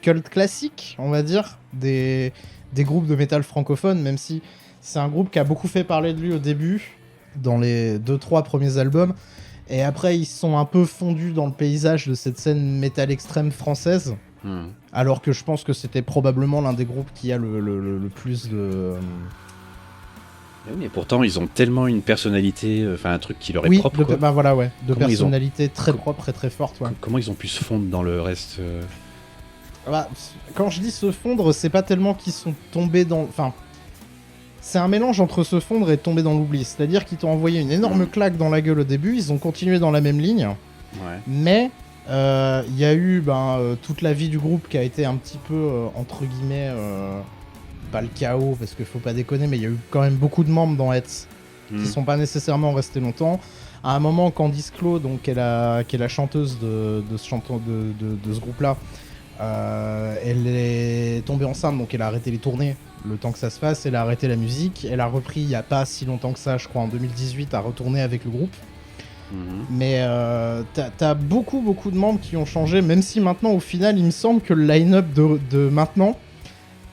cult classique, on va dire, des groupes de métal francophones, même si c'est un groupe qui a beaucoup fait parler de lui au début, dans les 2-3 premiers albums, et après ils sont un peu fondus dans le paysage de cette scène métal extrême française, alors que je pense que c'était probablement l'un des groupes qui a le plus de... Oui, mais pourtant, ils ont tellement une personnalité, enfin un truc qui leur est Oui, propre. Quoi. bah voilà, ouais, de Comment ils ont- personnalité très propre et très forte, ouais. Comment ils ont pu se fondre dans le reste Bah, quand je dis se fondre, c'est pas tellement qu'ils sont tombés dans... Enfin, c'est un mélange entre se fondre et tomber dans l'oubli. C'est-à-dire qu'ils t'ont envoyé une énorme claque dans la gueule au début, ils ont continué dans la même ligne, Ouais. mais il y a eu toute la vie du groupe qui a été un petit peu, entre guillemets, pas le chaos, parce qu'il faut pas déconner, mais il y a eu quand même beaucoup de membres dans Heads qui sont pas nécessairement restés longtemps. À un moment, Candice Clos, donc, qui est la chanteuse de ce groupe-là, elle est tombée enceinte, donc elle a arrêté les tournées le temps que ça se fasse, elle a arrêté la musique, elle a repris il y a pas si longtemps que ça, je crois en 2018, à retourner avec le groupe. Mais t'as beaucoup de membres qui ont changé, même si maintenant au final il me semble que le line-up de maintenant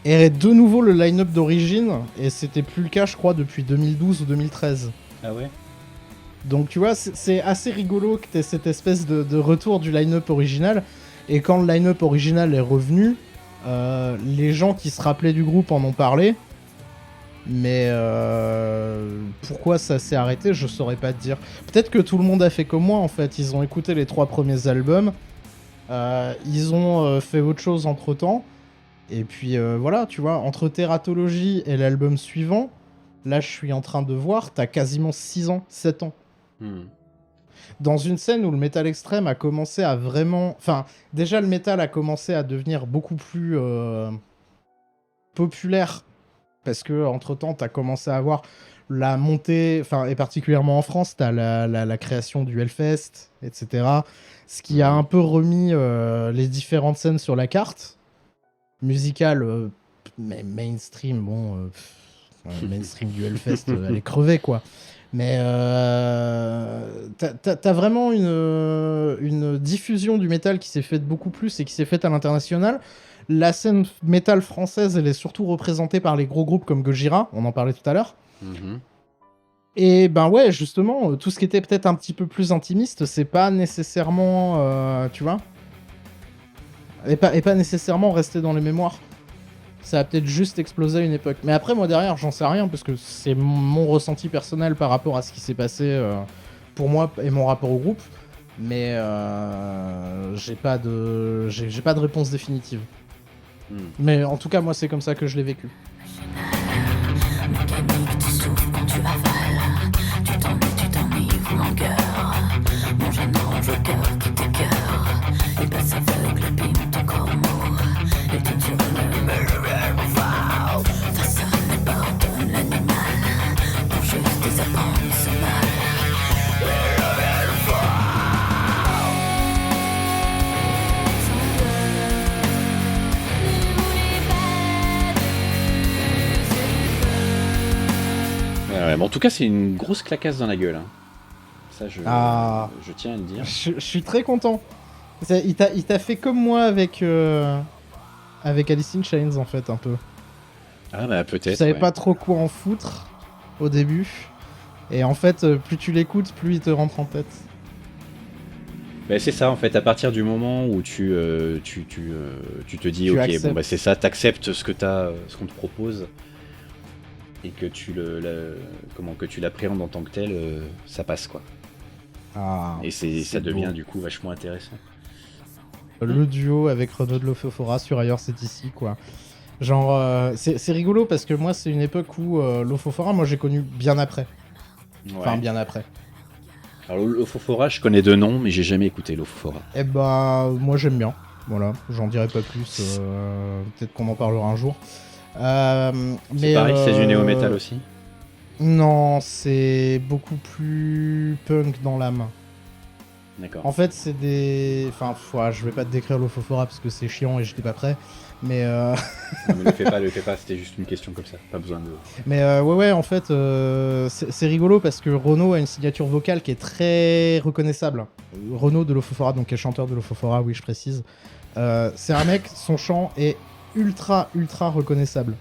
est de nouveau le line-up d'origine, et c'était plus le cas je crois depuis 2012 ou 2013. Ah ouais. Donc tu vois, c'est assez rigolo que t'aies cette espèce de retour du line-up original. Et quand le line-up original est revenu, les gens qui se rappelaient du groupe en ont parlé. Mais pourquoi ça s'est arrêté, je saurais pas te dire. Peut-être que tout le monde a fait comme moi en fait. Ils ont écouté les 3 premiers albums. Ils ont fait autre chose entre temps. Et puis voilà, tu vois, entre Teratology et l'album suivant, là je suis en train de voir, t'as quasiment 6 ans, 7 ans. Dans une scène où le métal extrême a commencé à vraiment... Enfin, déjà le métal a commencé à devenir beaucoup plus populaire parce que entre-temps, t'as commencé à avoir la montée, enfin, et particulièrement en France, t'as la création du Hellfest, etc. Ce qui a un peu remis les différentes scènes sur la carte musicale, mais mainstream, mainstream du Hellfest, elle est crevée, quoi. Mais t'as vraiment une diffusion du métal qui s'est faite beaucoup plus et qui s'est faite à l'international. La scène métal française, elle est surtout représentée par les gros groupes comme Gojira, on en parlait tout à l'heure. Mhm. Et ben ouais, justement, tout ce qui était peut-être un petit peu plus intimiste, c'est pas nécessairement, tu vois, et pas nécessairement resté dans les mémoires. Ça a peut-être juste explosé à une époque. Mais après, moi derrière, j'en sais rien, parce que c'est mon ressenti personnel par rapport à ce qui s'est passé pour moi et mon rapport au groupe. Mais j'ai pas de réponse définitive. Mais en tout cas, moi, c'est comme ça que je l'ai vécu. Mécanique, tu souffles quand tu avales. Tu t'enivres longueur. Mon jeune ange au cœur qui t'écœure. Il passe aveugle, abîme ton corps mou. Et tout sur une wow. Ta sœur n'abandonne l'animal. Pour juste des appendices mal. Ouais, mais en tout cas, c'est une grosse clacasse dans la gueule. Hein. Ça, je tiens à le dire. Je suis très content. Il t'a fait comme moi avec Alice in Chains, en fait, un peu. Ah bah peut-être. Je savais ouais. pas trop quoi en foutre au début. Et en fait, plus tu l'écoutes, plus il te rentre en tête. Bah, c'est ça en fait, à partir du moment où tu te dis Tu ok, acceptes. bon bah c'est ça, t'acceptes ce qu'on te propose et que que tu l'appréhendes en tant que tel, ça passe quoi. Ah, Et ça beau. devient du coup vachement intéressant. Le duo avec Renaud de Lofofora sur Ailleurs c'est ici, quoi. Genre, c'est rigolo parce que moi, c'est une époque où Lofofora, moi j'ai connu bien après. Enfin, Ouais. bien après. Alors l'Ofofora, je connais deux noms, mais j'ai jamais écouté l'Ofofora. Eh bah, moi j'aime bien. Voilà, j'en dirai pas plus. Peut-être qu'on en parlera un jour. C'est pareil, c'est du néo-metal aussi. Non, c'est beaucoup plus punk dans l'âme. D'accord. En fait, c'est des. Enfin, je vais pas te décrire l'Ofofora parce que c'est chiant et j'étais pas prêt. Mais Non, mais le fais pas, c'était juste une question comme ça, pas besoin de... ouais, en fait, c'est rigolo parce que Renaud a une signature vocale qui est très reconnaissable. Renaud de Lofofora, donc qui est chanteur de Lofofora, oui, je précise. C'est un mec, son chant est ultra reconnaissable.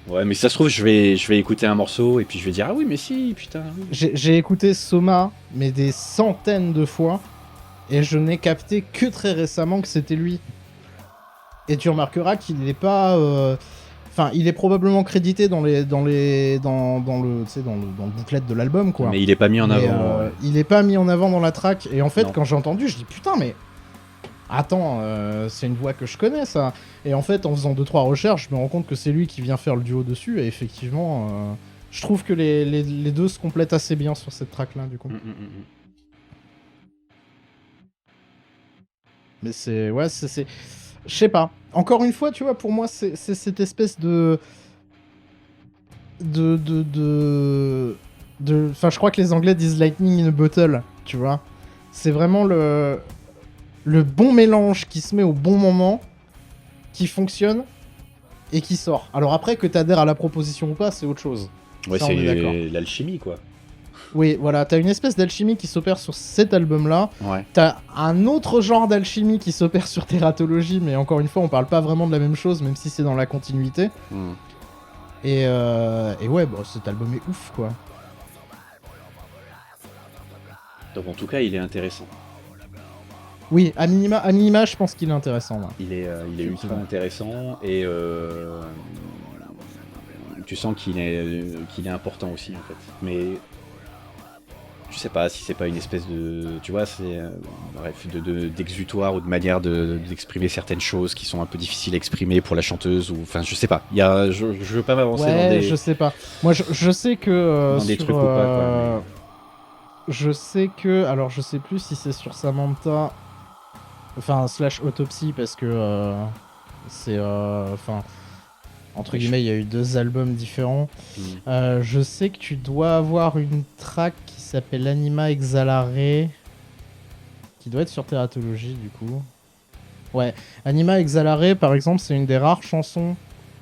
Ouais, mais si ça se trouve, je vais écouter un morceau et puis je vais dire ah oui, mais si, putain. Oui. J'ai écouté Soma, mais des centaines de fois, et je n'ai capté que très récemment que c'était lui. Et tu remarqueras qu'il n'est pas. Enfin, il est probablement crédité dans le booklet de l'album, quoi. Mais il est pas mis en Mais, avant. il est pas mis en avant dans la track. Et en fait, Non. quand j'ai entendu, je dis putain, mais attends, c'est une voix que je connais, ça. Et en fait, en faisant 2-3 recherches, je me rends compte que c'est lui qui vient faire le duo dessus. Et effectivement, je trouve que les deux se complètent assez bien sur cette track-là, du coup. Mais c'est. Ouais, c'est. Je sais pas. Encore une fois, tu vois, pour moi, c'est cette espèce de. Enfin, je crois que les Anglais disent lightning in a bottle, tu vois. C'est vraiment le bon mélange qui se met au bon moment, qui fonctionne et qui sort. Alors après, que t'adhères à la proposition ou pas, c'est autre chose. Ouais, Ça, c'est on est d'accord. l'alchimie quoi. Oui, voilà, t'as une espèce d'alchimie qui s'opère sur cet album-là. Ouais. T'as un autre genre d'alchimie qui s'opère sur Teratology, mais encore une fois, on parle pas vraiment de la même chose, même si c'est dans la continuité. Et ouais, bon, cet album est ouf, quoi. Donc en tout cas, il est intéressant. Oui, à minima, je pense qu'il est intéressant. Là. Il est ultra intéressant et tu sens qu'il est important aussi en fait. Mais je sais pas si c'est pas une espèce de, tu vois, c'est bref, d'exutoire ou de manière d'exprimer certaines choses qui sont un peu difficiles à exprimer pour la chanteuse ou, enfin, je sais pas. Je veux pas m'avancer dans des. Je sais pas. Moi, je sais que dans des trucs ou pas quoi. Je sais que, alors je sais plus si c'est sur Samantha, enfin /Autopsy parce que c'est, enfin, Entre Oui, guillemets, il y a eu 2 albums différents. Je sais que tu dois avoir une track qui s'appelle Anima Exalare, qui doit être sur Teratology du coup. Ouais, Anima Exalare par exemple, c'est une des rares chansons,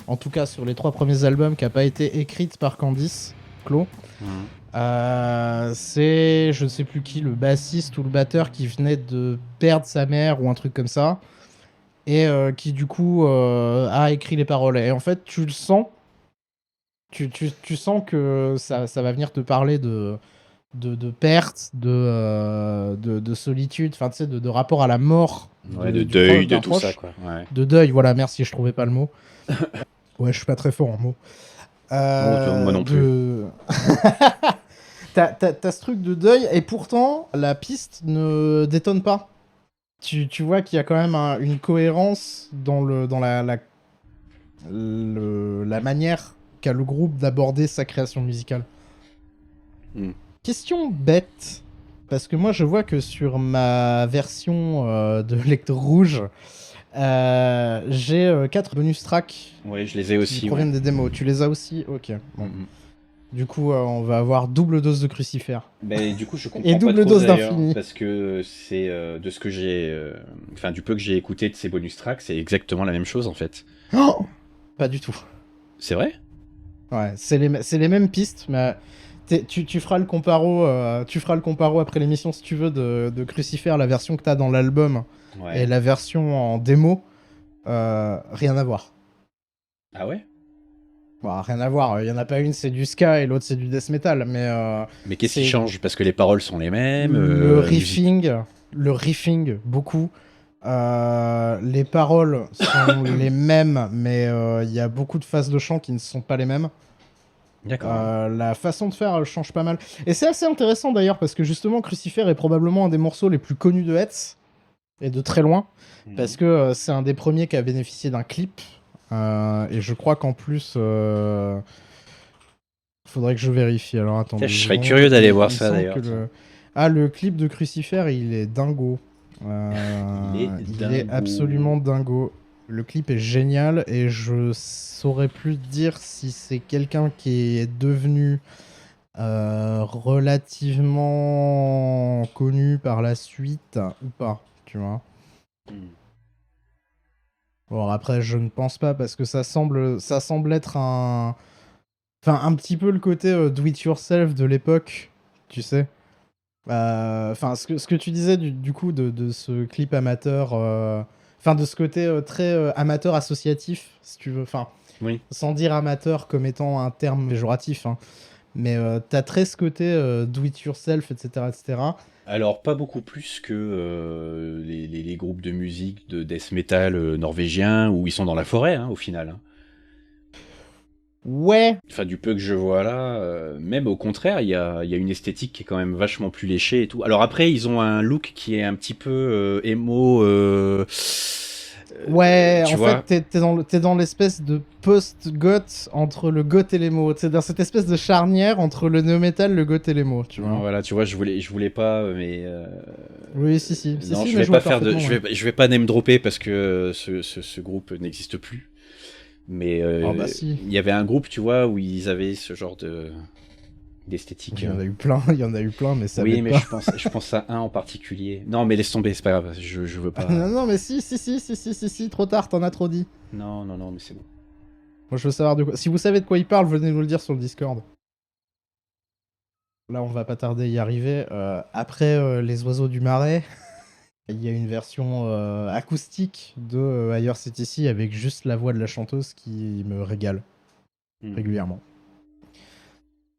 en tout cas sur les 3 premiers albums, qui a pas été écrite par Candice Clos. C'est, je ne sais plus qui, le bassiste ou le batteur qui venait de perdre sa mère ou un truc comme ça, et qui du coup a écrit les paroles. Et en fait, tu le sens, tu sens que ça va venir te parler de perte, de solitude, enfin tu sais, de rapport à la mort, Ouais, de du deuil, de d'un tout proche. ça, quoi. Ouais. De deuil, voilà, merci, je trouvais pas le mot. Ouais, je suis pas très fort en mots. Moi non plus. T'as ce truc de deuil, et pourtant, la piste ne détonne pas. Tu vois qu'il y a quand même une cohérence dans la manière qu'a le groupe d'aborder sa création musicale. Question bête, parce que moi je vois que sur ma version de lecteur rouge, j'ai 4 bonus tracks Ouais, je les ai qui aussi. proviennent des démos. Tu les as aussi? Ok. Bon. Du coup, on va avoir double dose de crucifère. Mais du coup, je comprends Et pas double trop, dose d'ailleurs, d'infini. parce que c'est de ce que j'ai, enfin du peu que j'ai écouté de ces bonus tracks, c'est exactement la même chose en fait. Oh, pas du tout. C'est vrai? Ouais, c'est les mêmes pistes, mais tu feras le comparo, après l'émission si tu veux de Crucifer, la version que t'as dans l'album Ouais. et la version en démo, rien à voir. Ah ouais? Bon, rien à voir. Il y en a pas une c'est du ska et l'autre c'est du death metal, Mais qu'est-ce qui c'est- change? Parce que les paroles sont les mêmes. le riffing beaucoup. Les paroles sont les mêmes, mais il y a beaucoup de phases de chant qui ne sont pas les mêmes. D'accord. La façon de faire elle change pas mal. Et c'est assez intéressant d'ailleurs parce que justement Crucifer est probablement un des morceaux les plus connus de Hetz, et de très loin, parce que c'est un des premiers qui a bénéficié d'un clip. Et je crois qu'en plus, faudrait que je vérifie. Alors attends. Je serais curieux d'aller voir ça, d'ailleurs. Le clip de Crucifer, il est dingo. Il est absolument dingo. Le clip est génial et je saurais plus dire si c'est quelqu'un qui est devenu relativement connu par la suite ou pas, tu vois. Bon, après, je ne pense pas parce que ça semble être un petit peu le côté do it yourself de l'époque, tu sais. Ce que tu disais du coup de ce clip amateur, de ce côté très amateur associatif, si tu veux. Oui. Sans dire amateur comme étant un terme péjoratif, hein. Mais t'as très ce côté do it yourself, etc., etc. Alors, pas beaucoup plus que les groupes de musique de death metal norvégiens où ils sont dans la forêt, hein, au final. Hein. Ouais. Enfin, du peu que je vois là, même au contraire, il y a une esthétique qui est quand même vachement plus léchée et tout. Alors après, ils ont un look qui est un petit peu émo. Ouais, tu en vois. fait, t'es dans l'espèce de post-goth entre le goth et l'emo. C'est dans cette espèce de charnière entre le néo-metal, le goth et l'emo, tu vois. Voilà, tu vois, je voulais pas, mais. Oui, si. Non, Si, je mais vais pas vois faire de, parfaitement, je vais pas name dropper parce que ce groupe n'existe plus. Mais si. il y avait un groupe, tu vois, où ils avaient ce genre d'esthétique. Il y en a eu plein, mais ça Oui, m'aide mais pas. je pense à un en particulier. Non, mais laisse tomber, c'est pas grave, je veux pas. non, mais si, trop tard, t'en as trop dit. Non, mais c'est bon. Moi, je veux savoir de quoi. Si vous savez de quoi il parle, venez nous le dire sur le Discord. Là, on va pas tarder à y arriver. Après Les Oiseaux du Marais, il y a une version acoustique de Ailleurs c'est ici avec juste la voix de la chanteuse qui me régale régulièrement.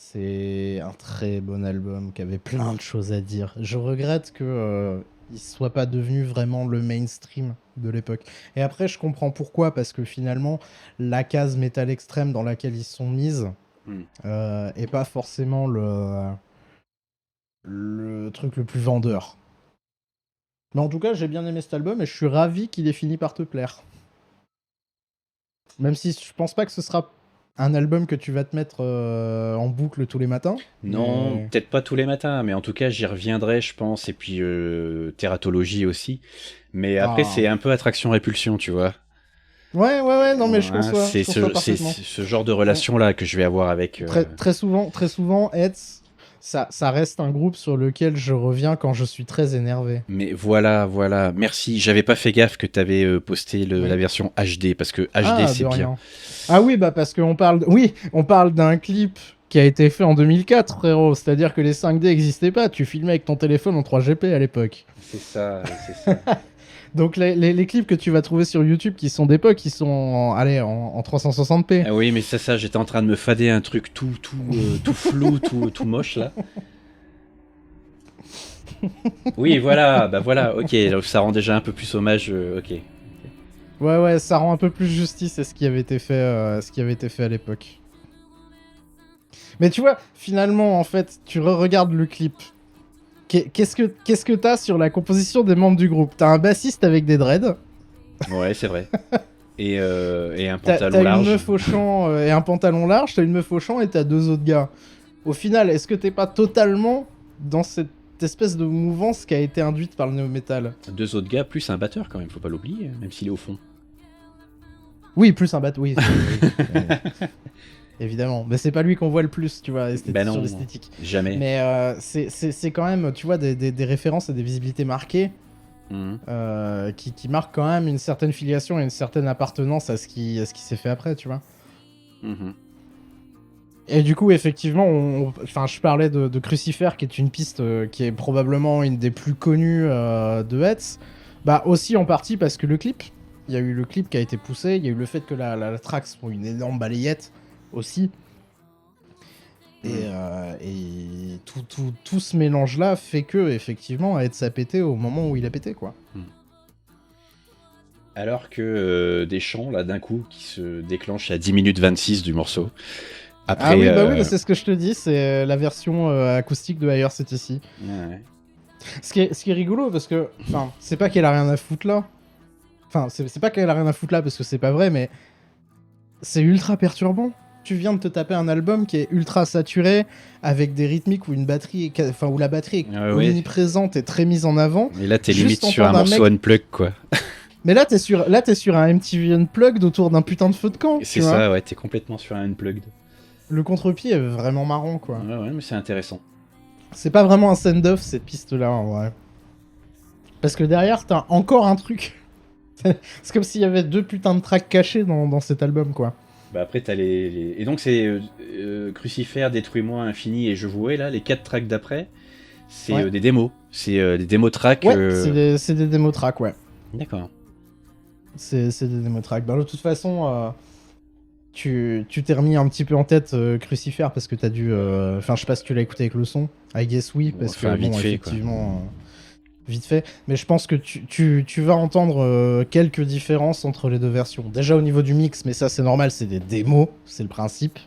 C'est un très bon album qui avait plein de choses à dire. Je regrette que il soit pas devenu vraiment le mainstream de l'époque. Et après, je comprends pourquoi, parce que finalement, la case métal extrême dans laquelle ils sont mises est pas forcément le truc le plus vendeur. Mais en tout cas, j'ai bien aimé cet album et je suis ravi qu'il ait fini par te plaire. Même si je pense pas que ce sera un album que tu vas te mettre en boucle tous les matins. Non, peut-être pas tous les matins, mais en tout cas, j'y reviendrai, je pense. Et puis, Teratology aussi. Mais après, c'est un peu attraction-répulsion, tu vois. Ouais, non, mais je Hein, conçois. c'est Je conçois c'est parfaitement. ce genre de relation-là que je vais avoir avec... Très souvent, Hetz, ça reste un groupe sur lequel je reviens quand je suis très énervé. Mais voilà, merci. J'avais pas fait gaffe que t'avais posté Oui. la version HD, parce que HD, Ah, c'est de bien. rien. Ah oui, bah parce qu'on parle... Oui, on parle d'un clip qui a été fait en 2004, frérot. C'est-à-dire que les 5D n'existaient pas. Tu filmais avec ton téléphone en 3GP à l'époque. C'est ça, c'est ça. Donc les clips que tu vas trouver sur YouTube qui sont d'époque, ils sont en 360p. Ah oui, mais ça, j'étais en train de me fader un truc tout flou, tout moche, là. Oui, voilà, ok, donc ça rend déjà un peu plus hommage, ok. Ouais, ça rend un peu plus justice à ce qui avait été fait à l'époque. Mais tu vois, finalement, en fait, tu regardes le clip. Qu'est-ce que t'as sur la composition des membres du groupe? T'as un bassiste avec des dreads. Ouais, c'est vrai. Et un T'as pantalon large. une meuf au chant et un pantalon large. T'as une meuf au chant et t'as 2 autres gars. Au final, est-ce que t'es pas totalement dans cette espèce de mouvance qui a été induite par le néo-metal? 2 autres gars, plus un batteur quand même, faut pas l'oublier, même s'il est au fond. Oui, plus un batteur, oui. Évidemment. Mais c'est pas lui qu'on voit le plus, tu vois, Ben non, sur l'esthétique. jamais. Mais c'est quand même, tu vois, des références et des visibilités marquées Mhm. qui marquent quand même une certaine filiation et une certaine appartenance à ce qui s'est fait après, tu vois. Mhm. Et du coup, effectivement, enfin, je parlais de Crucifer, qui est une piste qui est probablement une des plus connues de Hetz. Bah, aussi en partie parce que le clip, il y a eu le clip qui a été poussé, il y a eu le fait que la track soit une énorme balayette aussi. Et tout ce mélange-là fait que, effectivement, Hetz a pété au moment où il a pété, quoi. Alors que des chants, là, d'un coup, qui se déclenchent à 10 minutes 26 du morceau. Après, Ah oui, bah oui, c'est ce que je te dis, c'est la version acoustique de Higher CTC. ouais. Ce qui est rigolo, parce que, enfin, c'est pas qu'elle a rien à foutre là. Enfin, c'est pas qu'elle a rien à foutre là, parce que c'est pas vrai, mais c'est ultra perturbant. Tu viens de te taper un album qui est ultra saturé, avec des rythmiques où où la batterie est Ah ouais. omniprésente et très mise en avant. Et là, t'es Juste limite sur un entendre un morceau unplug, quoi. Mais là, t'es sur un MTV Unplugged autour d'un putain de feu de camp. C'est tu vois. ça, ouais, t'es complètement sur un unplugged. Le contre-pied est vraiment marrant, quoi. Ouais, mais c'est intéressant. C'est pas vraiment un send-off, cette piste-là, en vrai. Parce que derrière, t'as encore un truc. C'est comme s'il y avait 2 putains de tracks cachés dans cet album, quoi. Bah après, t'as les... Et donc, c'est Crucifer, Détruis-moi, Infini et Je vouais, là, les 4 tracks d'après. C'est Ouais. des démos. C'est des démos tracks. Ouais, c'est des démo tracks, ouais. D'accord. C'est des démo tracks. Bah, de toute façon, tu t'es remis un petit peu en tête Crucifer parce que t'as dû... Enfin, je sais pas si tu l'as écouté avec le son. I guess oui, parce Enfin, que, vite bon, fait, effectivement... vite fait. Mais je pense que tu vas entendre quelques différences entre les deux versions. Déjà au niveau du mix, mais ça c'est normal, c'est des démos, c'est le principe.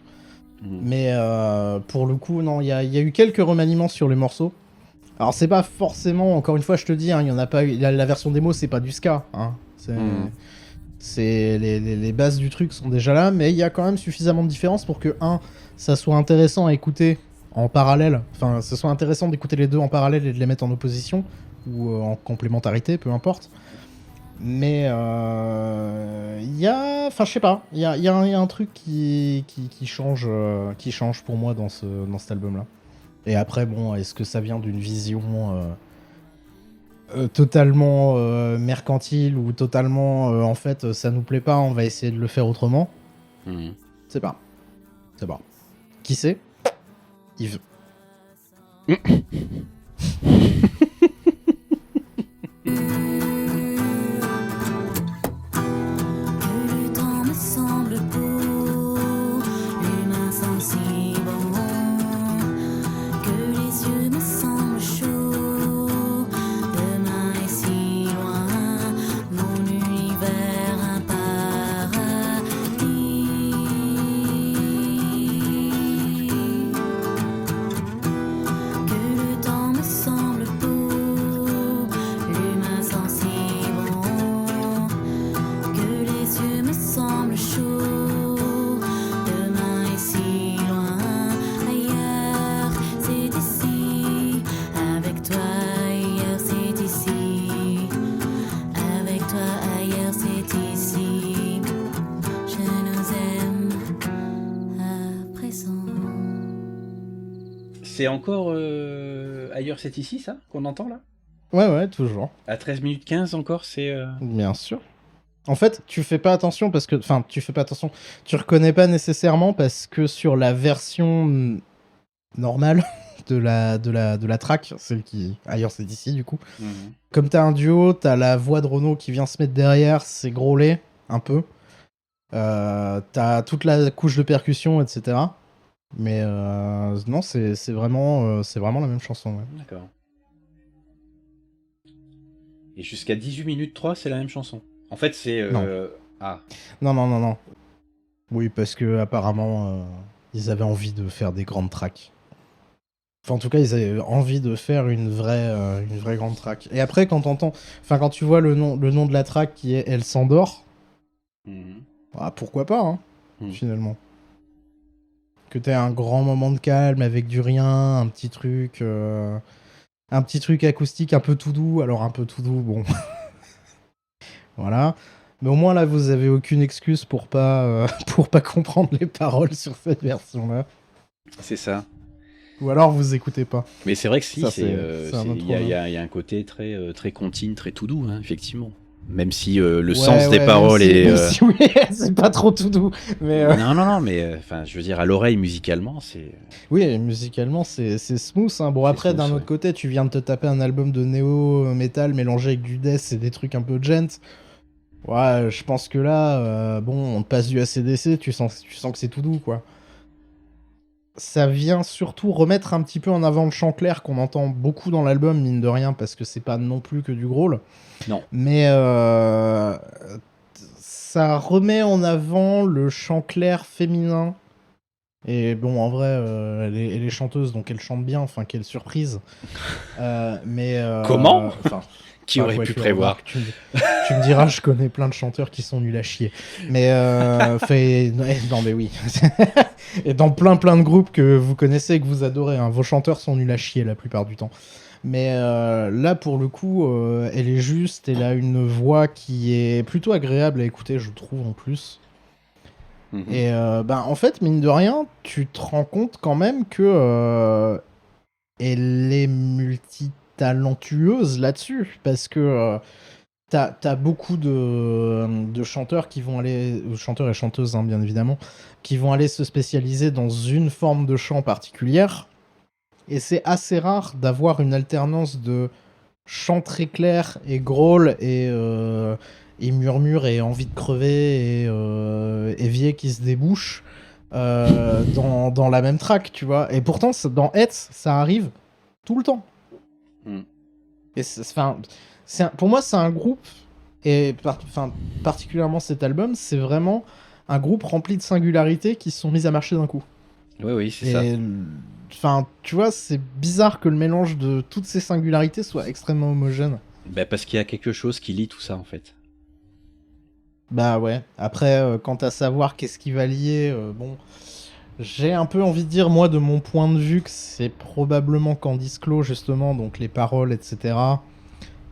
Mais pour le coup, non, il y a eu quelques remaniements sur les morceaux. Alors c'est pas forcément, encore une fois je te dis, il y en a pas eu, la version démo c'est pas du ska. Hein. C'est les bases du truc sont déjà là, mais il y a quand même suffisamment de différences pour que, ça soit intéressant à écouter en parallèle. Enfin, ce soit intéressant d'écouter les deux en parallèle et de les mettre en opposition. Ou en complémentarité, peu importe. Mais il y a... Enfin, je sais pas. Il y a un truc qui change pour moi dans cet album-là. Et après, bon, est-ce que ça vient d'une vision totalement mercantile ou totalement... en fait, ça nous plaît pas, on va essayer de le faire autrement. C'est pas. Qui sait? Yves. Le temps me semble beau, l'humain sensible, que les yeux me semblent chauds. Demain est si loin, mon univers un paradis. Que le temps me semble beau, l'humain sensible. Que les yeux me semblent chauds. Demain est si loin, ailleurs c'est ici. Avec toi ailleurs c'est ici. Avec toi ailleurs c'est ici. c'est encore ailleurs c'est ici ça qu'on entend là? Ouais, toujours. À 13 minutes 15 encore, c'est... Bien sûr. En fait, tu fais pas attention parce que... Enfin, tu fais pas attention. Tu reconnais pas nécessairement parce que sur la version normale de la track, celle qui... Ailleurs, c'est d'ici, du coup. Comme t'as un duo, t'as la voix de Renaud qui vient se mettre derrière, c'est grôlé, un peu. T'as toute la couche de percussion, etc. Mais non, c'est vraiment la même chanson, ouais. D'accord. Et jusqu'à 18 minutes 3, c'est la même chanson. En fait, c'est... Non. Ah. Non. Oui, parce que apparemment, ils avaient envie de faire des grandes tracks. Enfin, en tout cas, ils avaient envie de faire une vraie grande track. Et après, quand tu vois le nom de la track qui est Elle s'endort, pourquoi pas, hein, finalement. Que t'aies un grand moment de calme avec du rien, un petit truc acoustique un peu tout doux. Alors, un peu tout doux, bon. Voilà. Mais au moins, là, vous avez aucune excuse pour pas comprendre les paroles sur cette version-là. C'est ça. Ou alors, vous écoutez pas. Mais c'est vrai que si, Ça, il y a un côté très contine, très tout doux, hein, effectivement. Même si le sens des paroles est... Oui, c'est pas trop tout doux. Mais Non, mais je veux dire, à l'oreille, musicalement, c'est... Oui, musicalement, c'est smooth. Hein. Bon, après, d'un autre côté, tu viens de te taper un album de néo-metal mélangé avec du death et des trucs un peu gent. Ouais, je pense que là, on passe du AC/DC, tu sens que c'est tout doux, quoi. Ça vient surtout remettre un petit peu en avant le chant clair qu'on entend beaucoup dans l'album, mine de rien, parce que c'est pas non plus que du growl. Non. Mais ça remet en avant le chant clair féminin. Et bon, en vrai, elle est chanteuse, donc elle chante bien, enfin, quelle surprise. Comment Qui aurait pu prévoir? Tu me diras, je connais plein de chanteurs qui sont nuls à chier. Mais, non, mais oui. Et dans plein de groupes que vous connaissez et que vous adorez, hein, vos chanteurs sont nuls à chier la plupart du temps. Mais là, pour le coup, elle est juste, elle a une voix qui est plutôt agréable à écouter, je trouve, en plus. Et en fait, mine de rien, tu te rends compte quand même que elle est multitalentueuse là-dessus, parce que t'as beaucoup de chanteurs qui vont aller, chanteurs et chanteuses, hein, bien évidemment, qui vont aller se spécialiser dans une forme de chant particulière, et c'est assez rare d'avoir une alternance de chant très clair et growl et murmure et envie de crever et évier qui se débouche dans la même track, tu vois. Et pourtant, dans Hetz, ça arrive tout le temps. Et pour moi, c'est un groupe, et particulièrement cet album, c'est vraiment un groupe rempli de singularités qui se sont mises à marcher d'un coup. Oui, c'est ça. Enfin, tu vois, c'est bizarre que le mélange de toutes ces singularités soit extrêmement homogène. Parce qu'il y a quelque chose qui lie tout ça, en fait. Bah ouais. Après, quant à savoir qu'est-ce qui va lier, j'ai un peu envie de dire, moi, de mon point de vue, que c'est probablement Candice Clos, justement, donc les paroles, etc.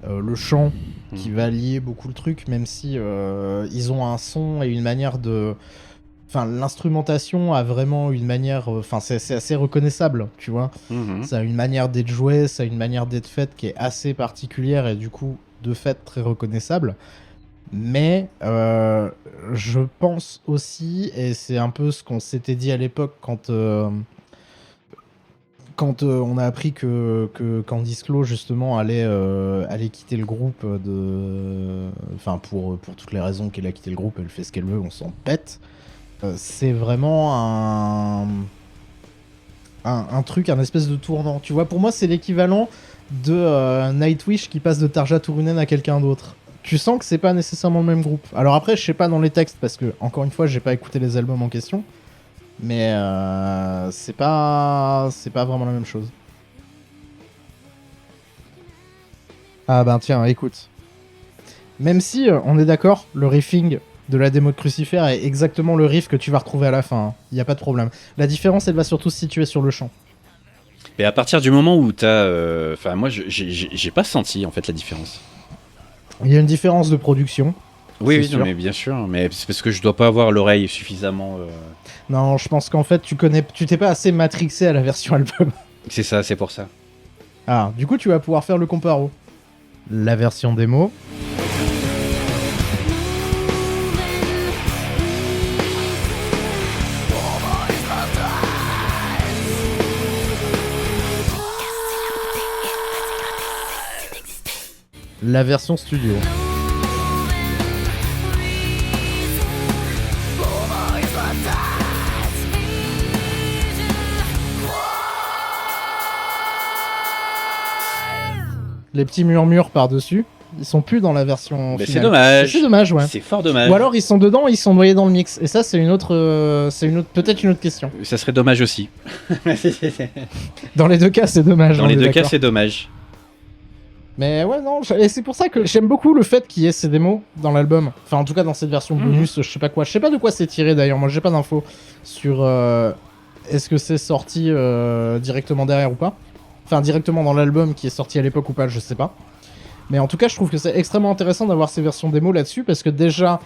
Le chant qui va lier beaucoup le truc, même si ils ont un son et une manière de... Enfin, l'instrumentation a vraiment une manière... Enfin, c'est assez reconnaissable, tu vois. Ça a une manière d'être joué, ça a une manière d'être faite qui est assez particulière et du coup, de fait, très reconnaissable. Mais je pense aussi, et c'est un peu ce qu'on s'était dit à l'époque quand on a appris que Candice Clos, justement, allait quitter le groupe Enfin, pour toutes les raisons qu'elle a quitté le groupe, elle fait ce qu'elle veut, on s'en pète. C'est vraiment un truc, un espèce de tournant. Tu vois, pour moi, c'est l'équivalent de Nightwish qui passe de Tarja Turunen à quelqu'un d'autre. Tu sens que c'est pas nécessairement le même groupe. Alors après, je sais pas dans les textes, parce que, encore une fois, j'ai pas écouté les albums en question. Mais c'est pas vraiment la même chose. Ah ben tiens, écoute. Même si, on est d'accord, le riffing de la démo de Crucifer est exactement le riff que tu vas retrouver à la fin. Il n'y a pas de problème. La différence, elle va surtout se situer sur le chant. Et à partir du moment où t'as... Enfin, moi, j'ai pas senti, en fait, la différence. Il y a une différence de production. Oui, non, mais bien sûr. Mais c'est parce que je dois pas avoir l'oreille suffisamment... Non, je pense qu'en fait, tu t'es pas assez matrixé à la version album. C'est ça, c'est pour ça. Ah, du coup, tu vas pouvoir faire le comparo. La version démo. La version studio. Les petits murmures par-dessus, ils sont plus dans la version Mais finale. c'est dommage. C'est dommage, ouais. C'est fort dommage. Ou alors ils sont dedans, ils sont noyés dans le mix. Et ça, c'est une autre, peut-être une autre question. Ça serait dommage aussi. Dans les deux cas, c'est dommage. Dans on les est deux cas, d'accord. c'est dommage. Mais ouais, non, et c'est pour ça que j'aime beaucoup le fait qu'il y ait ces démos dans l'album. Enfin, en tout cas, dans cette version bonus, je sais pas quoi. Je sais pas de quoi c'est tiré d'ailleurs. Moi, j'ai pas d'infos sur est-ce que c'est sorti directement derrière ou pas. Enfin, directement dans l'album qui est sorti à l'époque ou pas, je sais pas. Mais en tout cas, je trouve que c'est extrêmement intéressant d'avoir ces versions démo là-dessus parce que déjà,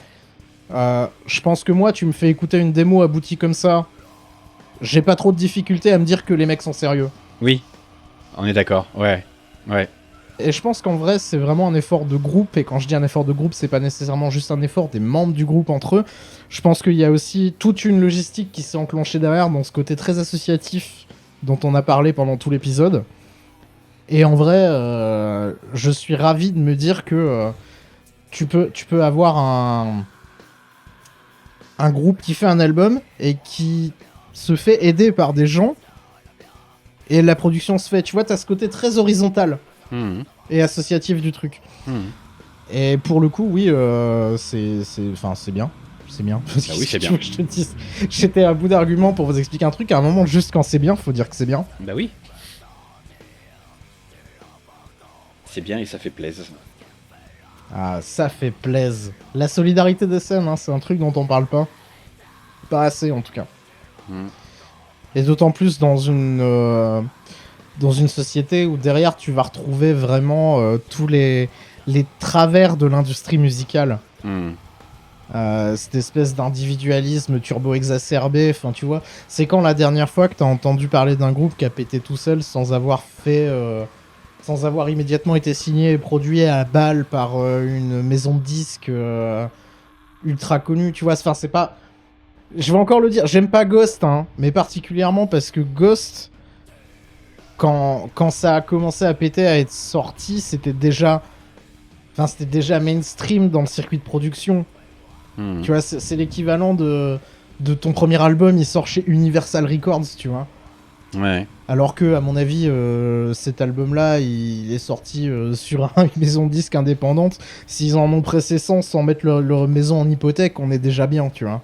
je pense que moi, tu me fais écouter une démo aboutie comme ça, j'ai pas trop de difficulté à me dire que les mecs sont sérieux. Oui, on est d'accord. Ouais. Et je pense qu'en vrai, c'est vraiment un effort de groupe. Et quand je dis un effort de groupe, c'est pas nécessairement juste un effort des membres du groupe entre eux. Je pense qu'il y a aussi toute une logistique qui s'est enclenchée derrière dans ce côté très associatif dont on a parlé pendant tout l'épisode. Et en vrai, je suis ravi de me dire que tu peux avoir un groupe qui fait un album et qui se fait aider par des gens. Et la production se fait. Tu vois, t'as ce côté très horizontal. Et associatif du truc. Et pour le coup, oui, c'est bien. C'est bien. Ah oui, c'est bien. Je te dis, j'étais à bout d'arguments pour vous expliquer un truc. À un moment, juste quand c'est bien, faut dire que c'est bien. Bah oui. C'est bien et ça fait plaisir. Ah, ça fait plaisir. La solidarité des scènes, hein, c'est un truc dont on parle pas. Pas assez, en tout cas. Et d'autant plus dans une société où derrière tu vas retrouver vraiment tous les travers de l'industrie musicale. Cette espèce d'individualisme turbo-exacerbé, enfin tu vois, c'est quand la dernière fois que t'as entendu parler d'un groupe qui a pété tout seul sans avoir immédiatement été signé et produit à balle par une maison de disques ultra connue, tu vois, enfin c'est pas... Je vais encore le dire, j'aime pas Ghost, hein, mais particulièrement parce que Ghost... Quand ça a commencé à péter, à être sorti, c'était déjà mainstream dans le circuit de production. Tu vois, c'est l'équivalent de ton premier album, il sort chez Universal Records, tu vois. Ouais. Alors que, à mon avis, cet album-là, il est sorti sur une maison de disques indépendante. S'ils en ont pressé 100 sans mettre leur maison en hypothèque, on est déjà bien, tu vois.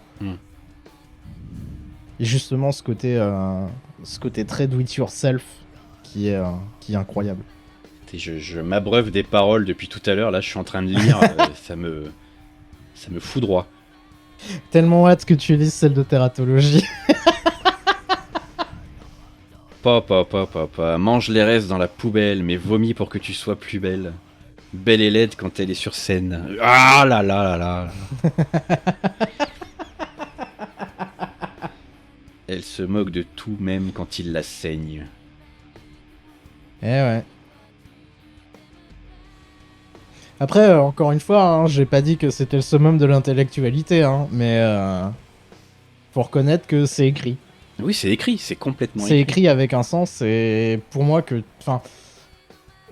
Et justement, ce côté très do-it-yourself qui est incroyable. Je m'abreuve des paroles depuis tout à l'heure. Là, je suis en train de lire. Ça me foudroie. Tellement hâte que tu lises celle de Teratologie. Papa, mange les restes dans la poubelle, mais vomis pour que tu sois plus belle. Belle et laide quand elle est sur scène. Ah là là là là. Elle se moque de tout même quand il la saigne. Eh ouais. Après, encore une fois, hein, j'ai pas dit que c'était le summum de l'intellectualité, hein, mais faut reconnaître que c'est écrit. Oui, c'est écrit, c'est complètement C'est écrit avec un sens, et pour moi que... Enfin,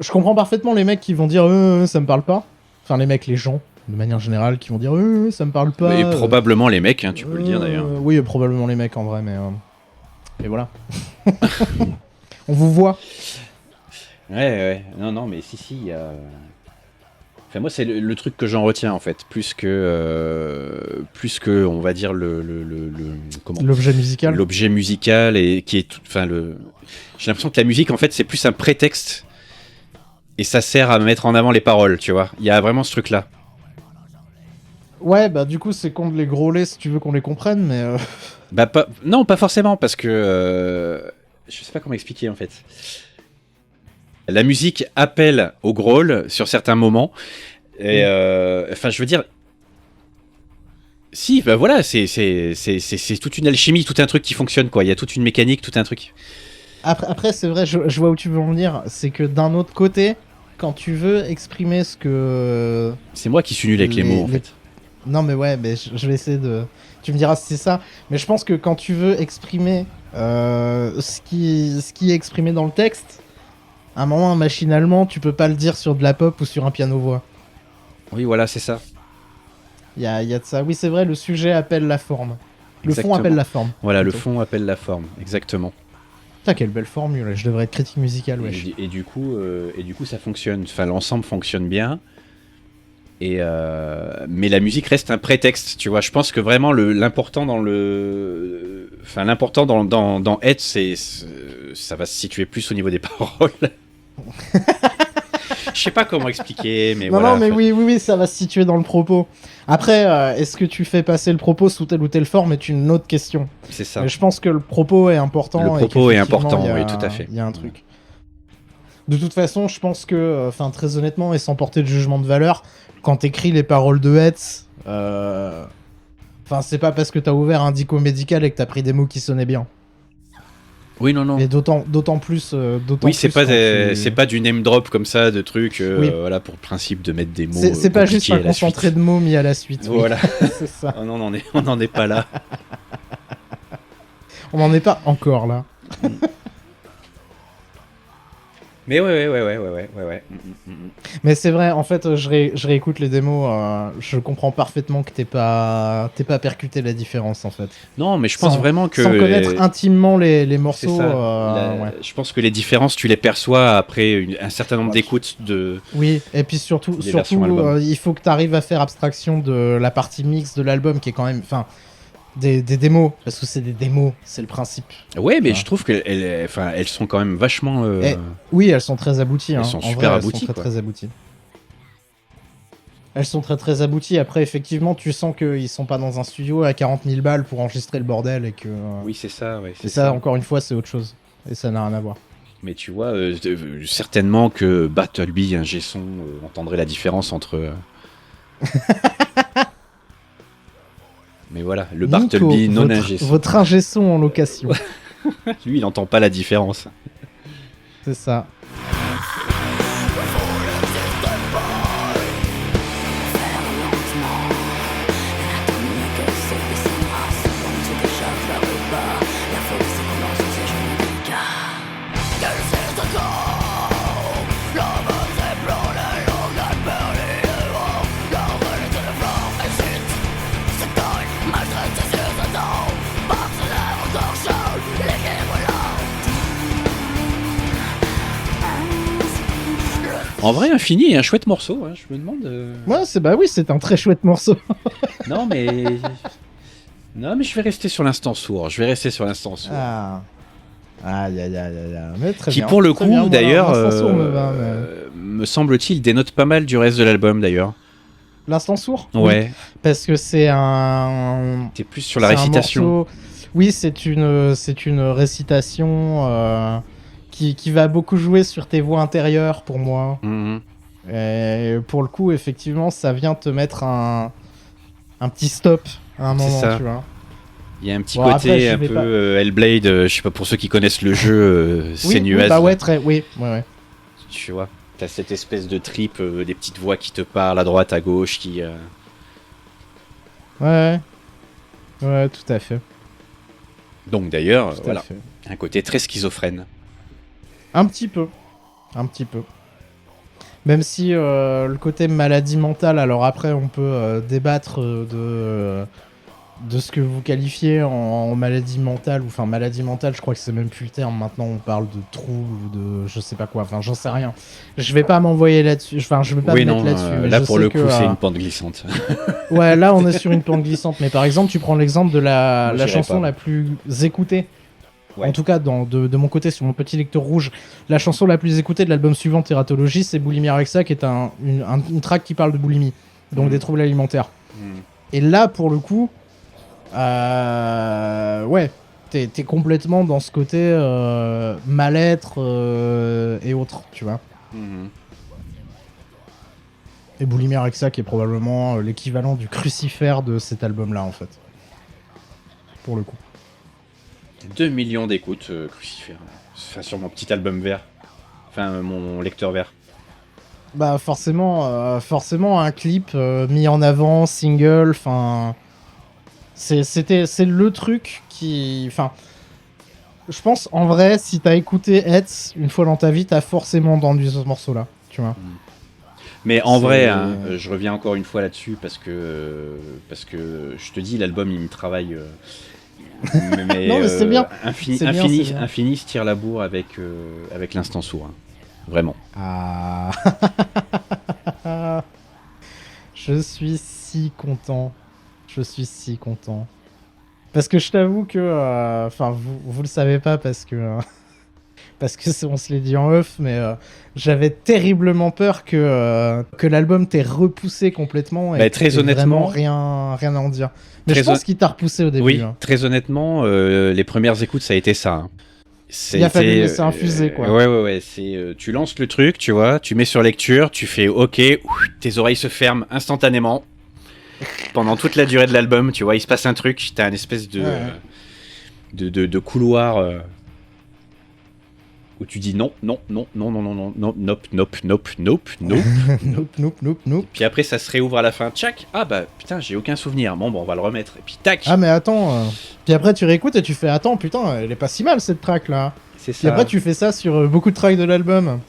je comprends parfaitement les mecs qui vont dire ça me parle pas. Enfin, les mecs, les gens, de manière générale, qui vont dire ça me parle pas. Mais probablement les mecs, hein, tu peux le dire d'ailleurs. Oui, probablement les mecs en vrai, mais... Et voilà. On vous voit. Ouais. Non, mais si, il y a... Enfin, moi, c'est le truc que j'en retiens, en fait. Plus que on va dire, comment... L'objet musical. L'objet musical, et qui est... Enfin, j'ai l'impression que la musique, en fait, c'est plus un prétexte. Et ça sert à mettre en avant les paroles, tu vois. Il y a vraiment ce truc-là. Ouais, bah du coup, c'est con de les grôler si tu veux qu'on les comprenne, mais... Bah, non, pas forcément, parce que... je sais pas comment expliquer, en fait. La musique appelle au growl sur certains moments. Et enfin, je veux dire... Si, bah voilà, c'est toute une alchimie, tout un truc qui fonctionne, quoi. Il y a toute une mécanique, tout un truc. Après, c'est vrai, je vois où tu veux en venir. C'est que d'un autre côté, quand tu veux exprimer ce que. C'est moi qui suis nul avec les mots, en fait. Non, mais ouais, mais je vais essayer de. Tu me diras si c'est ça. Mais je pense que quand tu veux exprimer ce qui est exprimé dans le texte, à un moment, machinalement, tu peux pas le dire sur de la pop ou sur un piano-voix. Oui, voilà, c'est ça. Il y a de ça. Oui, c'est vrai, le sujet appelle la forme. Le Exactement. fond appelle la forme. Voilà, le Plutôt. fond appelle la forme, exactement. Putain, quelle belle formule. Je devrais être critique musicale, wesh. Et du coup, ça fonctionne. Enfin, l'ensemble fonctionne bien. Mais la musique reste un prétexte, tu vois. Je pense que vraiment l'important dans dans Head, ça va se situer plus au niveau des paroles. Je sais pas comment expliquer, mais Non, voilà. non, mais oui, ça va se situer dans le propos. Après, est-ce que tu fais passer le propos sous telle ou telle forme est une autre question. C'est ça. Mais je pense que le propos est important. Le et propos est qu'effectivement, important, il y a- oui, tout à fait. Il y a un truc. De toute façon, je pense que, très honnêtement, et sans porter de jugement de valeur, quand t'écris les paroles de Hetz, c'est pas parce que t'as ouvert un dico médical et que t'as pris des mots qui sonnaient bien. Oui, non. Et d'autant plus. Oui, c'est plus quand tu- c'est pas du name drop comme ça, de trucs, Oui. voilà, pour le principe de mettre des mots. C'est pas juste compliqués un à la suite. concentré de mots mis à la suite. oui. Voilà. C'est ça. Oh non, on n'en est pas là. On n'en est pas encore là. Mais ouais. Mais c'est vrai, en fait, je réécoute les démos, je comprends parfaitement que t'es pas percuté la différence, en fait. Non, mais je pense Sans- vraiment que. Sans connaître intimement les C'est morceaux, ça. ouais. Je pense que les différences, tu les perçois après un certain nombre d'écoutes de. Oui, et puis surtout, Des versions surtout album. il faut que t'arrives à faire abstraction de la partie mix de l'album, qui est quand même... Des démos, parce que c'est des démos, c'est le principe. Ouais, mais Ah. je trouve elles sont quand même vachement. Oui, elles sont très abouties. Elles hein. sont En super vrai, abouties, Elles sont quoi. très abouties. Elles sont très abouties. Après, effectivement, tu sens qu'ils sont pas dans un studio à 40 000 balles pour enregistrer le bordel et que... Oui, c'est ça, ouais. Et ça, encore une fois, c'est autre chose. Et ça n'a rien à voir. Mais tu vois, certainement que Battleby, un G-son, entendrait la différence entre. Mais voilà, le Nico, Bartleby non un votre, G-son. votre ingé son en location. Lui, il n'entend pas la différence. C'est ça. En vrai, Infini est un chouette morceau, hein, je me demande. Ouais, c'est un très chouette morceau. Non, mais. Non, mais je vais rester sur l'instant sourd. Ah. Aïe. Mais très Qui, bien, pour le très coup, bien, voilà, d'ailleurs, l'instant sourd me va, mais- me semble-t-il, dénote pas mal du reste de l'album, d'ailleurs. L'instant sourd. Ouais. Oui, parce que c'est un. T'es plus sur la C'est un récitation. morceau- Oui, c'est une récitation qui va beaucoup jouer sur tes voix intérieures pour moi. Mhm. Et pour le coup, effectivement, ça vient te mettre un petit stop à un C'est moment, ça. tu vois. Il y a un petit Bon, côté après, je un vais peu pas- Hellblade, je sais pas pour ceux qui connaissent le jeu, Oui, Senua's, bah ouais, ouais. tu vois. T'as cette espèce de trip, des petites voix qui te parlent à droite, à gauche, qui. Ouais, tout à fait. Donc d'ailleurs, Tout à voilà, fait. un côté très schizophrène. Un petit peu. Même si le côté maladie mentale, alors après on peut débattre de ce que vous qualifiez en maladie mentale, ou maladie mentale, je crois que c'est même plus le terme, maintenant on parle de trouble ou de je sais pas quoi, j'en sais rien. Je vais pas m'envoyer là-dessus, je vais pas Oui, me non, mettre là-dessus. mais là je pour sais le que, coup, c'est une pente glissante. Ouais, là on est sur une pente glissante, mais par exemple tu prends l'exemple de la Moi, j'irais chanson pas. la plus écoutée. Ouais. En tout cas, de mon côté, sur mon petit lecteur rouge, la chanson la plus écoutée de l'album suivant, Tératologie, c'est Boulimie Arexa, qui est une track qui parle de boulimie, donc des troubles alimentaires. Et là, pour le coup, ouais, t'es complètement dans ce côté mal-être et autres, tu vois. Mhm. Et Boulimie Arexa, qui est probablement l'équivalent du crucifère de cet album-là, en fait. Pour le coup. 2 millions d'écoutes, Crucifère. Enfin, sur mon petit album vert. Enfin, mon lecteur vert. Bah forcément un clip mis en avant, single, enfin c'est le truc qui, enfin je pense en vrai si t'as écouté Hetz une fois dans ta vie t'as forcément entendu ce morceau là, tu vois. Mais en vrai, hein, je reviens encore une fois là-dessus parce que je te dis l'album il me travaille. Mais non mais c'est bien. Infini se tire la bourre avec l'instant sourd. Hein. Vraiment. Ah. Je suis si content. Parce que je t'avoue que, enfin, vous le savez pas parce que on se l'est dit en off, mais j'avais terriblement peur que l'album t'ait repoussé complètement et très honnêtement honnêtement, rien à en dire. Mais je pense qu'il t'a repoussé au début. Oui, hein. très honnêtement, les premières écoutes ça a été ça. Hein. Il a fallu laisser infuser quoi. Ouais. C'est tu lances le truc, tu vois, tu mets sur lecture, tu fais OK, tes oreilles se ferment instantanément. Pendant toute la durée de l'album, tu vois, il se passe un truc, t'as un espèce de couloir où tu dis non, nope. Puis après ça se réouvre à la fin, tchac, ah bah putain j'ai aucun souvenir, bon on va le remettre, et puis tac. Ah mais attends, puis après tu réécoutes et tu fais attends putain elle est pas si mal cette track là. C'est ça. Puis après tu fais ça sur beaucoup de tracks de l'album.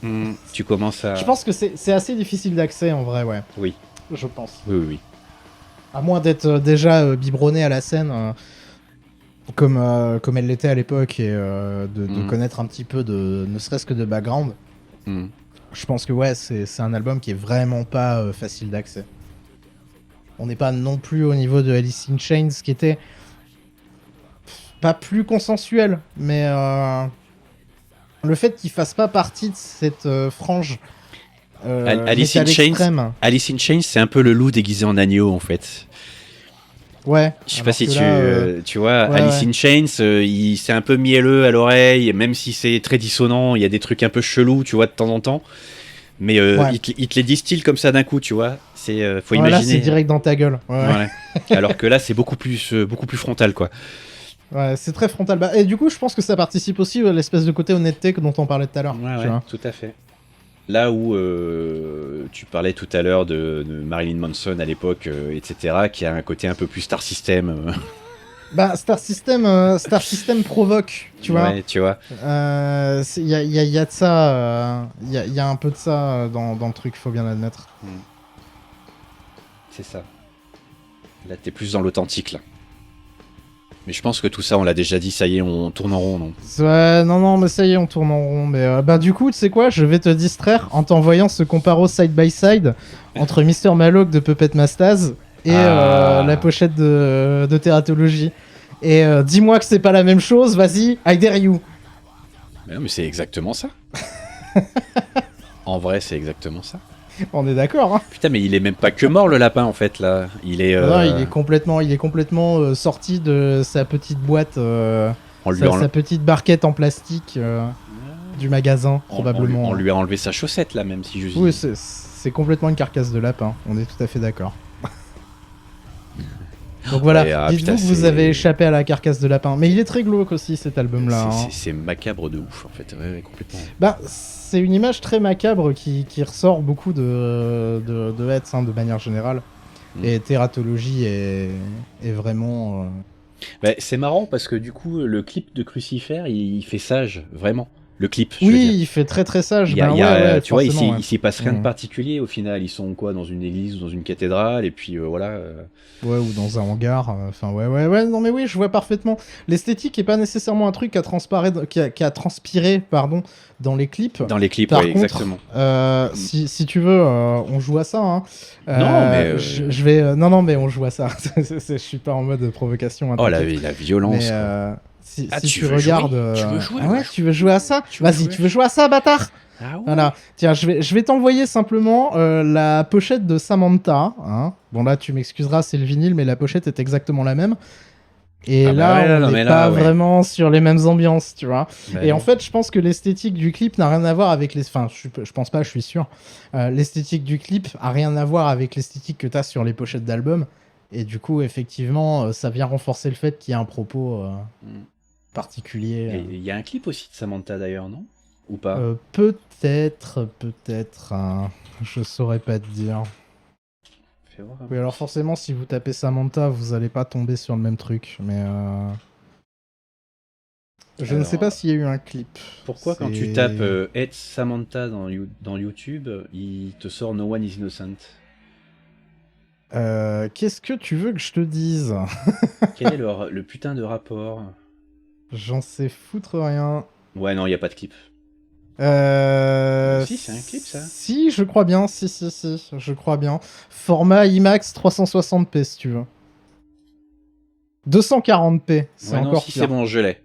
Tu commences à... Je pense que c'est assez difficile d'accès en vrai, ouais. Oui. Je pense. Oui. À moins d'être déjà biberonné à la scène, comme elle l'était à l'époque, et de connaître un petit peu ne serait-ce que de background. Je pense que ouais, c'est un album qui est vraiment pas facile d'accès. On n'est pas non plus au niveau de Alice in Chains, qui était pas plus consensuel, mais le fait qu'il fasse pas partie de cette frange Alice in Chains, c'est un peu le loup déguisé en agneau en fait. Ouais. Je sais pas si tu vois, ouais, Alice in Chains, c'est un peu mielleux à l'oreille, même si c'est très dissonant, il y a des trucs un peu chelous, tu vois, de temps en temps. Mais il te les distille comme ça d'un coup, tu vois. Faut imaginer. Là, c'est direct dans ta gueule. Ouais. Alors que là, c'est beaucoup plus frontal, quoi. Ouais, c'est très frontal. Et du coup, je pense que ça participe aussi à l'espèce de côté honnêteté dont on parlait tout à l'heure. Ouais, tout à fait. Là où tu parlais tout à l'heure de Marilyn Manson à l'époque, etc., qui a un côté un peu plus Star System. Star System provoque, tu vois. Ouais, tu vois. Il y a de ça, il y a un peu de ça dans le truc, faut bien l'admettre. C'est ça. Là, t'es plus dans l'authentique, là. Mais je pense que tout ça, on l'a déjà dit, ça y est, on tourne en rond, non ? Ouais, non, mais ça y est, on tourne en rond. Mais du coup, tu sais quoi, je vais te distraire en t'envoyant ce comparo side by side entre Mr. Maloc de Puppet Mastaz et la pochette de Teratology. Et dis-moi que c'est pas la même chose, vas-y, I dare you. Mais non, mais c'est exactement ça. En vrai, c'est exactement ça. On est d'accord, hein. Putain, mais il est même pas que mort le lapin en fait là. Il est. Non, il est complètement sorti de sa petite boîte, sa petite barquette en plastique du magasin probablement. On lui a enlevé sa chaussette là, même si je. Oui, c'est complètement une carcasse de lapin. On est tout à fait d'accord. Donc voilà, dites-vous que vous avez échappé à la carcasse de lapin. Mais il est très glauque aussi cet album-là. C'est macabre de ouf en fait, ouais, complètement. C'est une image très macabre qui ressort beaucoup de Hetz, de manière générale. Et Teratology est vraiment... c'est marrant parce que du coup, le clip de Crucifère, il fait sage, vraiment. Le clip, oui, il fait très très sage. Tu vois, il s'y passe rien de particulier au final. Ils sont quoi, dans une église ou dans une cathédrale, et puis voilà. Ouais, ou dans un hangar. Enfin, ouais. Non, mais oui, je vois parfaitement. L'esthétique est pas nécessairement un truc qui a transpiré, dans les clips. Dans les clips, Par ouais, contre, exactement. Si tu veux, on joue à ça. Hein. Non, mais je vais. Non, mais on joue à ça. Je suis pas en mode provocation. Oh la violence. Mais, si tu veux regardes, tu veux jouer, tu veux jouer à ça ? Vas-y, tu veux jouer à ça, bâtard ? Ah ouais. Voilà. Tiens, je vais t'envoyer simplement la pochette de Samantha. Hein. Bon là, tu m'excuseras, c'est le vinyle, mais la pochette est exactement la même. Et on n'est pas vraiment sur les mêmes ambiances, tu vois. Et en fait, je pense que l'esthétique du clip n'a rien à voir avec les... Enfin, je pense pas, je suis sûr. L'esthétique du clip a rien à voir avec l'esthétique que t'as sur les pochettes d'albums. Et du coup, effectivement, ça vient renforcer le fait qu'il y a un propos... particulier. Il y a un clip aussi de Samantha d'ailleurs, non? Ou pas? Peut-être, hein. Je saurais pas te dire. Fais voir un Oui, alors forcément, si vous tapez Samantha, vous allez pas tomber sur le même truc, mais je ne sais pas s'il y a eu un clip. Pourquoi quand tu tapes It's Samantha dans YouTube, il te sort No One is Innocent? Qu'est-ce que tu veux que je te dise? Quel est le putain de rapport? J'en sais foutre rien. Ouais, non, il n'y a pas de clip. Si, c'est un clip, ça. Si, je crois bien. Si, je crois bien. Format IMAX 360p, si tu veux. 240p, c'est Ouais, non, encore si pire. c'est bon, je l'ai.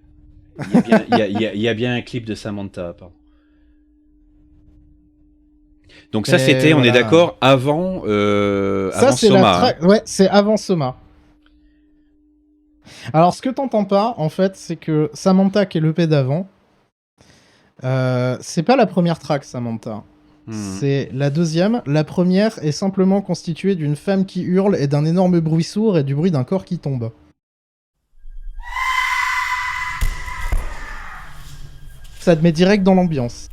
Il y a bien un clip de Samantha, pardon. Donc ça, Et c'était, on voilà. est d'accord, avant, Ça, avant c'est Soma. la ouais, c'est avant Soma. Alors, ce que t'entends pas, en fait, c'est que Samantha, qui est l'EP d'avant, c'est pas la première track, Samantha. C'est la deuxième. La première est simplement constituée d'une femme qui hurle et d'un énorme bruit sourd et du bruit d'un corps qui tombe. Ça te met direct dans l'ambiance.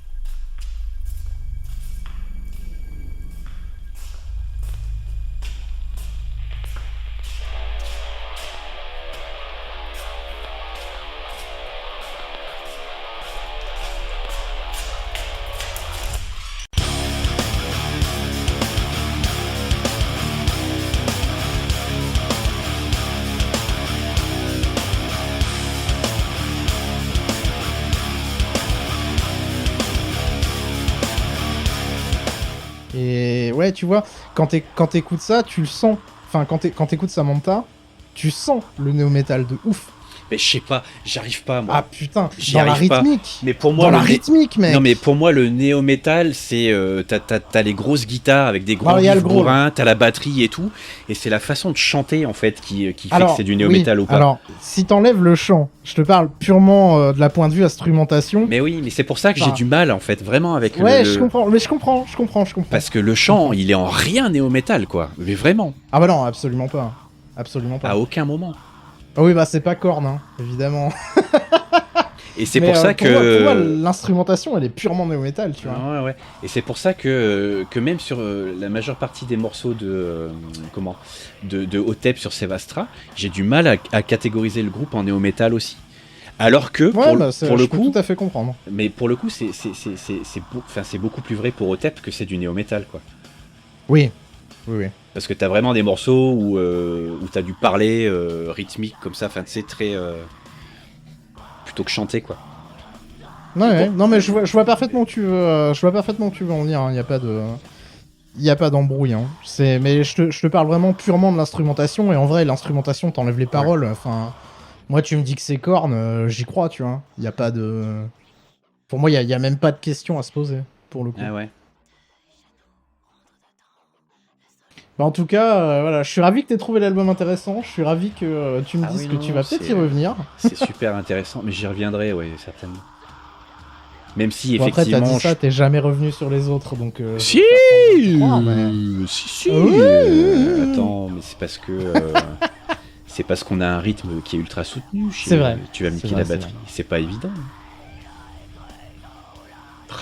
Et ouais, tu vois, quand t'écoutes ça, tu le sens. Enfin, quand t'écoutes Samantha, tu sens le néo-metal de ouf. Mais je sais pas, j'arrive pas, moi. Ah putain, J'y dans la arrive pas. rythmique. Mais pour moi, Dans la rythmique, mec. Non, mais pour moi, le néo-metal, c'est. T'as les grosses guitares avec des gros Alors, il y a riffs le gros, bourrins, t'as la batterie et tout. Et c'est la façon de chanter, en fait, qui fait Alors, que c'est du néo-metal oui, ou pas. Alors, si t'enlèves le chant, je te parle purement de la point de vue instrumentation. Mais oui, mais c'est pour ça que j'ai Enfin, du mal, en fait, vraiment, avec ouais, le. je comprends, mais je comprends. Parce que le chant, il est en rien néo-metal, quoi. Mais vraiment, Ah bah non, absolument pas. Absolument pas. à aucun moment. Ah oui, bah c'est pas Korn, hein, évidemment. Et c'est Mais, pour ça que. Pour moi, l'instrumentation, elle est purement néo-metal, tu vois. Ouais. Et c'est pour ça que même sur la majeure partie des morceaux de Otep sur Sevastra, j'ai du mal à catégoriser le groupe en néo-metal aussi. Alors que Ouais, bah, pour le je peux coup, tout à fait comprendre. mais pour le coup, c'est beaucoup plus vrai pour Otep que c'est du néo-metal, quoi. Oui. Parce que t'as vraiment des morceaux où t'as du parler rythmique comme ça, enfin tu sais, très plutôt que chanter, quoi. Ouais. Non, mais je vois parfaitement où tu veux. Je vois parfaitement où tu veux en venir. Il y a pas d'embrouille. Hein. Mais je te parle vraiment purement de l'instrumentation. Et en vrai, l'instrumentation, t'enlèves les paroles. Enfin, moi, tu me dis que c'est Korn, j'y crois, tu vois. Il y a pas de. Pour moi, il y a même pas de question à se poser pour le coup. Ah ouais. Bah, en tout cas, voilà, je suis ravi que t'aies trouvé l'album intéressant. Je suis ravi que tu me Ah dises oui, que non, tu vas peut-être c'est- y revenir. C'est super intéressant, mais j'y reviendrai, ouais, certainement. Même si Bon, après, t'as effectivement. dit ça, t'es jamais revenu sur les autres, donc. Si, je crois, mais- si. Oui. Attends, mais c'est parce que c'est parce qu'on a un rythme qui est ultra soutenu. C'est vrai. Tu vas me C'est niquer vrai, la c'est batterie, c'est pas évident.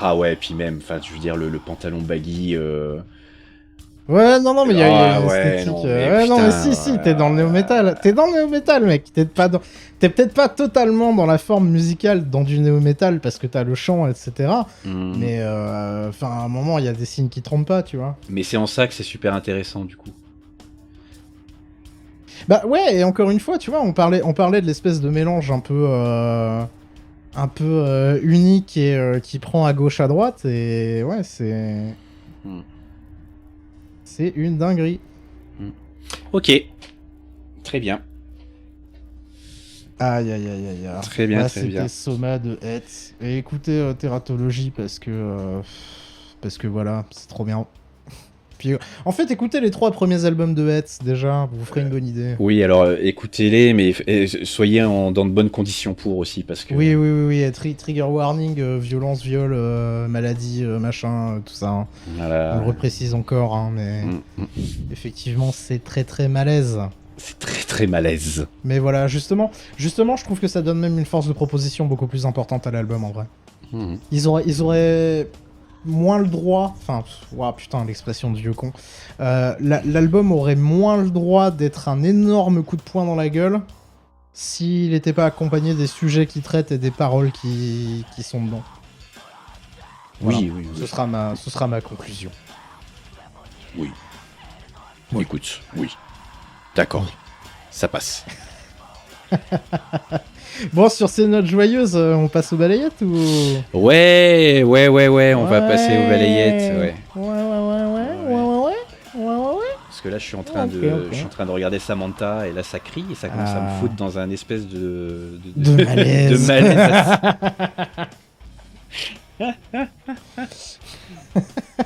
Ah ouais, puis même, enfin, je veux dire le pantalon baggy. Ouais, non, mais il y a Ah une ouais, esthétique. non, mais Ouais, non, mais putain, si, t'es dans le néo-metal. T'es dans le néo-metal, mec. T'es peut-être pas totalement dans la forme musicale dans du néo-metal parce que t'as le chant, etc. Hmm. Mais, enfin, à un moment, il y a des signes qui trompent pas, tu vois. Mais c'est en ça que c'est super intéressant, du coup. Bah ouais, et encore une fois, tu vois, on parlait de l'espèce de mélange un peu unique et qui prend à gauche à droite. Et ouais, c'est. Hmm. C'est une dinguerie. Ok, très bien. Aïe. Très bien, Là, très bien. C'était Soma de Hetz. Et écoutez Teratologie parce que voilà, c'est trop bien. Puis, en fait, écoutez les 3 premiers albums de Hetz déjà, vous ferez une bonne idée. Oui, alors écoutez-les, mais soyez dans de bonnes conditions pour aussi, parce que. Oui. Trigger warning, violence, viol, maladie, machin, tout ça. Hein. Voilà. On le reprécise encore, hein, mais effectivement, c'est très très malaise. C'est très très malaise. Mais voilà, justement, je trouve que ça donne même une force de proposition beaucoup plus importante à l'album en vrai. Mhm. Ils auraient moins le droit, enfin, ouah, putain, l'expression du vieux con. L'album aurait moins le droit d'être un énorme coup de poing dans la gueule s'il n'était pas accompagné des sujets qu'il traite et des paroles qui sont dedans. Voilà. Oui. Ce sera ma conclusion. Oui. Écoute, oui. D'accord. Ça passe. Bon, sur ces notes joyeuses, on passe aux balayettes ou... Ouais, on va passer aux balayettes. Ouais. Ouais. Parce que là, je suis en train Ok. je suis en train de regarder Samantha et là, ça crie et ça commence à me foutre dans un espèce de malaise. de malaise.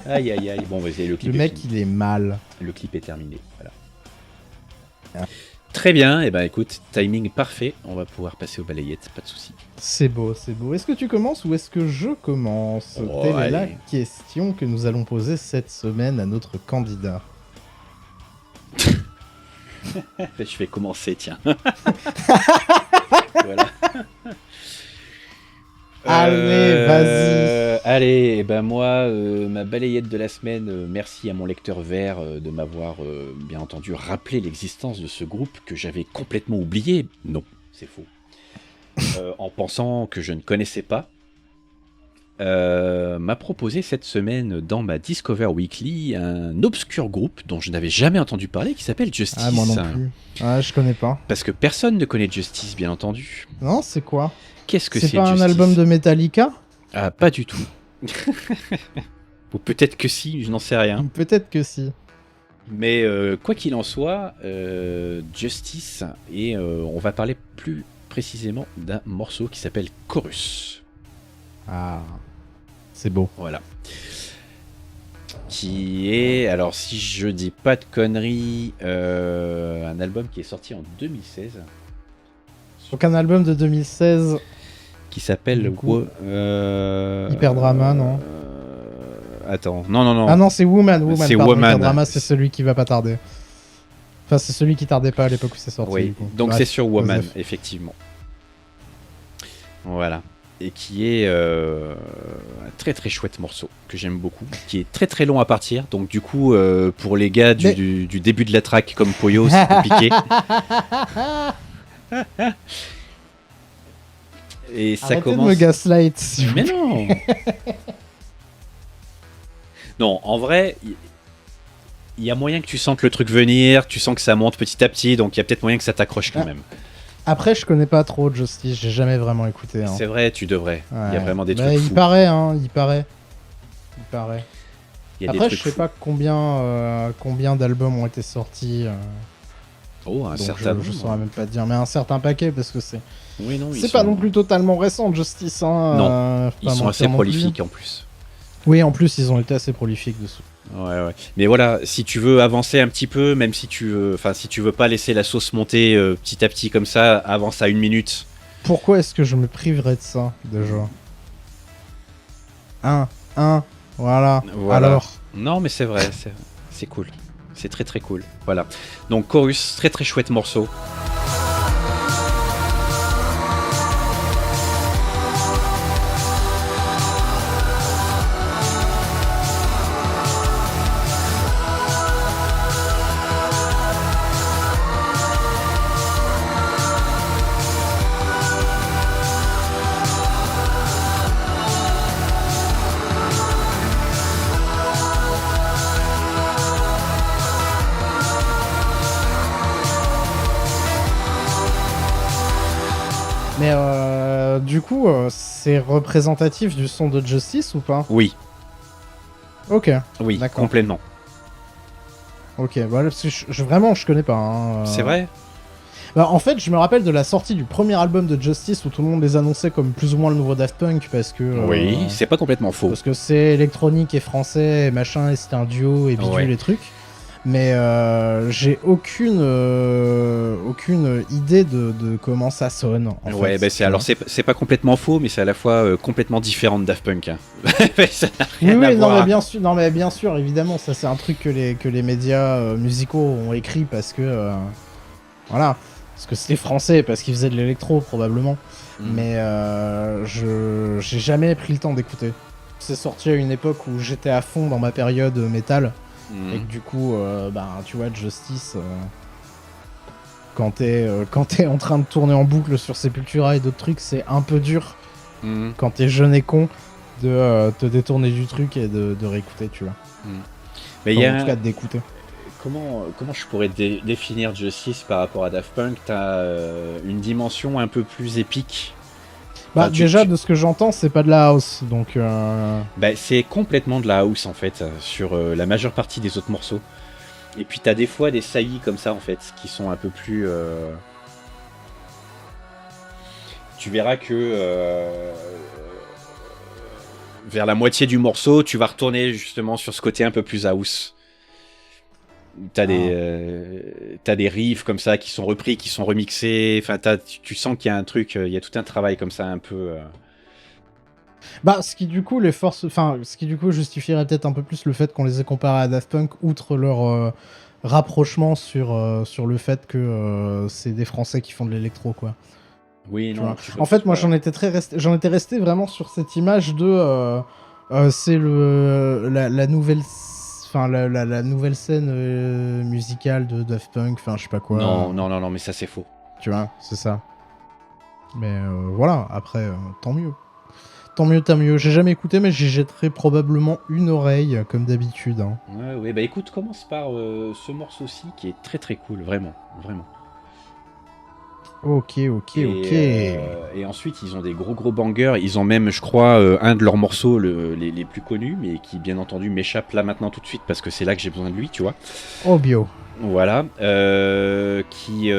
Aïe. Bon, vas-y, le Le clip. mec, est fini. il est mal. Le clip est terminé. Voilà. Ah. Très bien. Et ben, écoute, timing parfait. On va pouvoir passer aux balayettes. Pas de souci. C'est beau. Est-ce que tu commences ou est-ce que je commence? Oh, Telle est la allez. question que nous allons poser cette semaine à notre candidat. Je vais commencer, tiens. Voilà. Allez, vas-y. Allez, et ben moi, ma balayette de la semaine, merci à mon lecteur vert de m'avoir bien entendu rappelé l'existence de ce groupe que j'avais complètement oublié. Non, c'est faux. En pensant que je ne connaissais pas, m'a proposé cette semaine dans ma Discover Weekly un obscur groupe dont je n'avais jamais entendu parler qui s'appelle Justice. Ah, moi non plus. Ah, je connais pas. Parce que personne ne connaît Justice, bien entendu. Non, c'est quoi? Qu'est-ce que c'est C'est pas un Justice album de Metallica? Ah, pas du tout. Ou peut-être que si, je n'en sais rien. Peut-être que si. Mais quoi qu'il en soit, Justice, et on va parler plus précisément d'un morceau qui s'appelle Chorus. Ah, c'est beau. Voilà. Qui est, alors si je dis pas de conneries, un album qui est sorti en 2016. Donc un album de 2016. Qui s'appelle Du coup, Hyper Drama, non Attends, non. Ah non, c'est Woman. C'est pardon, Woman. Hyper Drama, c'est celui qui va pas tarder. Enfin, c'est celui qui tardait pas à l'époque où c'est sorti. Oui, du coup. donc Bref, c'est sur Woman, Joseph. effectivement. Voilà. Et qui est un très très chouette morceau que j'aime beaucoup, qui est très très long à partir. Donc du coup, pour les gars du début de la track comme Poyo, c'est compliqué. Et ça Arrêtez commence. de me gaslight. s'il vous Mais plaît. non. Non, en vrai, il y a moyen que tu sentes le truc venir, tu sens que ça monte petit à petit, donc il y a peut-être moyen que ça t'accroche quand même. Après, je connais pas trop Justice, j'ai jamais vraiment écouté. Hein. C'est vrai, tu devrais. Il y a Ouais. vraiment des Bah, trucs il fous. paraît. Il paraît. Il y a des Après, trucs je sais fous. pas combien d'albums ont été sortis. Oh, un Donc certain je nombre. saurais même pas te dire, mais un certain paquet parce que c'est. Oui, non, C'est pas non plus totalement récent, Justice. Hein, Non, faut Ils pas sont mentir assez non plus. prolifiques en plus. Oui, en plus, ils ont été assez prolifiques dessous. Ouais. Mais voilà, si tu veux avancer un petit peu, même si tu veux, si tu veux pas laisser la sauce monter petit à petit comme ça, avance à 1 minute. Pourquoi est-ce que je me priverais de ça, déjà voilà. Voilà. Alors, Non, mais c'est vrai, c'est cool. C'est très très cool. Voilà. Donc Chorus, très très chouette morceau. mais du coup, c'est représentatif du son de Justice ou pas? Oui, Ok, complètement. voilà, parce que vraiment, je connais pas. Hein, C'est vrai. Bah, en fait, je me rappelle de la sortie du premier album de Justice où tout le monde les annonçait comme plus ou moins le nouveau Daft Punk parce que. Oui, c'est pas complètement faux. Parce que c'est électronique et français et machin, et c'était un duo et bidule Ouais. les trucs. Mais j'ai aucune idée de comment ça sonne. En Ouais, fait, bah c'est pas complètement faux, mais c'est à la fois complètement différent de Daft Punk. Hein. Ça n'a Oui, rien à oui, non, voir. mais bien sûr, bien sûr, évidemment, ça c'est un truc que les médias musicaux ont écrit parce que Voilà. Parce que c'était français, parce qu'ils faisaient de l'électro, probablement. Mais j'ai jamais pris le temps d'écouter. C'est sorti à une époque où j'étais à fond dans ma période métal. Et que du coup, tu vois, Justice, quand t'es en train de tourner en boucle sur Sepultura et d'autres trucs, c'est un peu dur, quand t'es jeune et con, de te détourner du truc et de réécouter, tu vois. Mais Enfin, en tout cas, d'écouter. Comment je pourrais définir Justice par rapport à Daft Punk? T'as une dimension un peu plus épique. Enfin, De ce que j'entends, c'est pas de la house, donc... c'est complètement de la house, en fait, sur la majeure partie des autres morceaux. Et puis t'as des fois des saillies comme ça, en fait, qui sont un peu plus... Tu verras que... vers la moitié du morceau, tu vas retourner justement sur ce côté un peu plus house. T'as des riffs comme ça qui sont repris, qui sont remixés. Enfin, tu sens qu'il y a un truc, il y a tout un travail comme ça un peu. Ce qui du coup justifierait peut-être un peu plus le fait qu'on les ait comparés à Daft Punk, outre leur rapprochement sur le fait que c'est des Français qui font de l'électro, quoi. Oui, non. En fait, moi, j'en étais resté vraiment sur cette image de c'est la nouvelle. Enfin, la nouvelle scène musicale de Daft Punk, enfin, je sais pas quoi. Non, mais ça, c'est faux. Tu vois, c'est ça. Mais voilà, après, tant mieux. Tant mieux. J'ai jamais écouté, mais j'y jetterai probablement une oreille, comme d'habitude. Hein. Ouais, écoute, commence par ce morceau-ci qui est très très cool, vraiment. Ok. Et ensuite, ils ont des gros bangers. Ils ont même, je crois, un de leurs morceaux les plus connus, mais qui, bien entendu, m'échappe là maintenant tout de suite parce que c'est là que j'ai besoin de lui, tu vois. Oh, bio. Voilà. Qui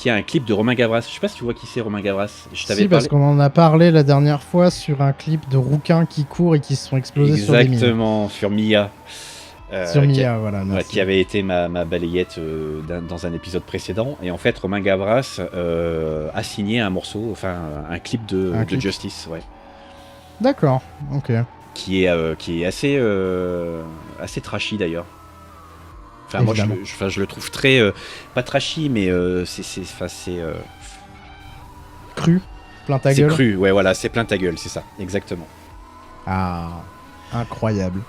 a un clip de Romain Gavras. Je sais pas si tu vois qui c'est, Romain Gavras. Parce qu'on en a parlé la dernière fois sur un clip de rouquins qui courent et qui se sont explosés sur des mines. Exactement, sur Mia. Sur Mia, voilà. Qui avait été ma balayette dans un épisode précédent. Et en fait, Romain Gavras a signé un morceau, enfin un clip de Justice, ouais. D'accord, ok. Qui est assez trashy d'ailleurs. Enfin, évidemment. Moi, je le trouve très pas trashy, mais c'est cru, plein ta gueule. C'est cru, ouais, voilà, c'est plein ta gueule, c'est ça, exactement. Ah, incroyable.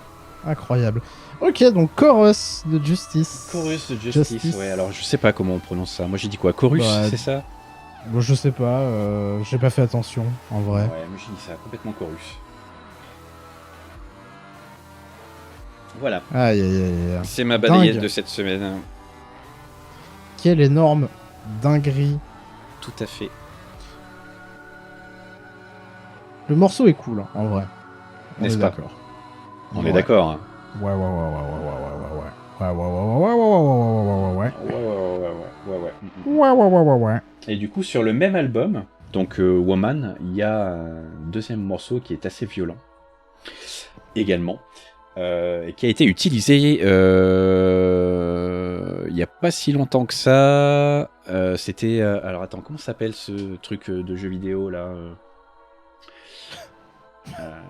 Ok, donc Chorus de Justice. Chorus de Justice, ouais, alors je sais pas comment on prononce ça. Moi j'ai dit quoi, Chorus, c'est ça? Bon, je sais pas, j'ai pas fait attention, en vrai. Ouais, moi j'ai dit ça, complètement Chorus. Voilà. Aïe. C'est ma balayette de cette semaine. Quelle énorme dinguerie. Tout à fait. Le morceau est cool, en vrai. N'est-ce pas? D'accord. On est d'accord. Hein. Ouais. Et du coup, sur le même album, donc Woman, il y a un deuxième morceau qui est assez violent. Également. Qui a été utilisé il n'y a pas si longtemps que ça. C'était. Alors attends, comment s'appelle ce truc de jeu vidéo là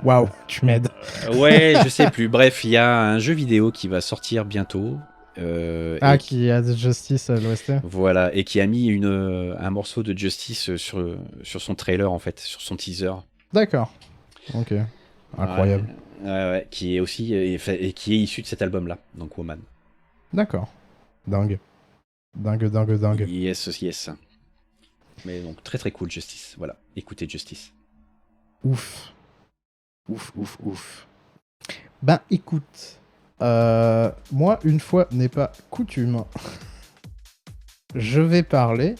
Waouh, tu m'aides. Ouais, je sais plus. Bref, il y a un jeu vidéo qui va sortir bientôt. Qui a de Justice à l'OST. Voilà, et qui a mis un morceau de Justice sur son trailer en fait, sur son teaser. D'accord. Ok. Incroyable. Ouais, qui est aussi et qui est issu de cet album-là, donc Woman. D'accord. Dingue. Yes. Mais donc très très cool Justice. Voilà, écoutez Justice. Ouf. Ben écoute, moi une fois n'est pas coutume, je vais parler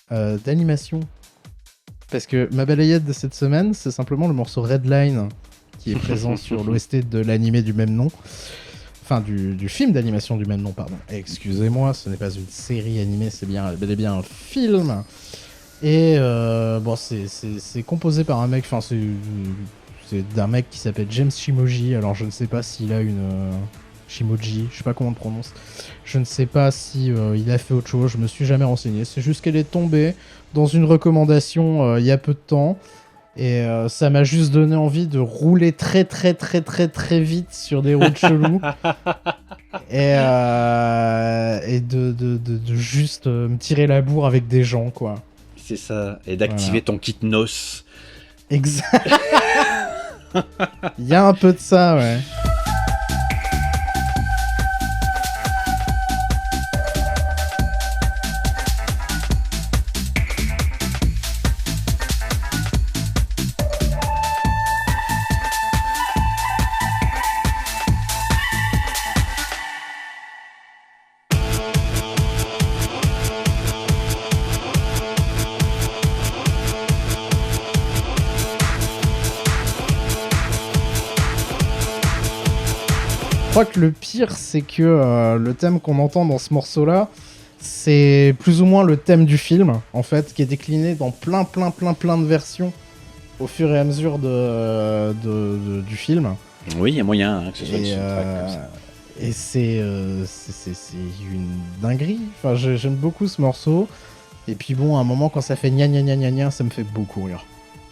d'animation. Parce que ma balayette de cette semaine, c'est simplement le morceau Redline qui est présent sur l'OST de l'animé du même nom. Enfin, du film d'animation du même nom, pardon. Excusez-moi, ce n'est pas une série animée, c'est bel et bien un film. Et c'est composé par un mec, enfin c'est d'un mec qui s'appelle James Shimoji. Alors je ne sais pas s'il a une Shimoji, je sais pas comment on le prononce. Je ne sais pas si il a fait autre chose, je me suis jamais renseigné. C'est juste qu'elle est tombée dans une recommandation il y a peu de temps. Et ça m'a juste donné envie de rouler très vite sur des routes cheloues. et de juste me tirer la bourre avec des gens, quoi. C'est ça. Et d'activer ton kit noce. Exact. Il y a un peu de ça, ouais. Je crois que le pire, c'est que le thème qu'on entend dans ce morceau-là, c'est plus ou moins le thème du film, en fait, qui est décliné dans plein de versions au fur et à mesure du film. Oui, il y a moyen que ce soit une Et, soundtrack comme ça. et c'est une dinguerie. Enfin, j'aime beaucoup ce morceau. Et puis bon, à un moment, quand ça fait gna gna gna gna gna, ça me fait beaucoup rire.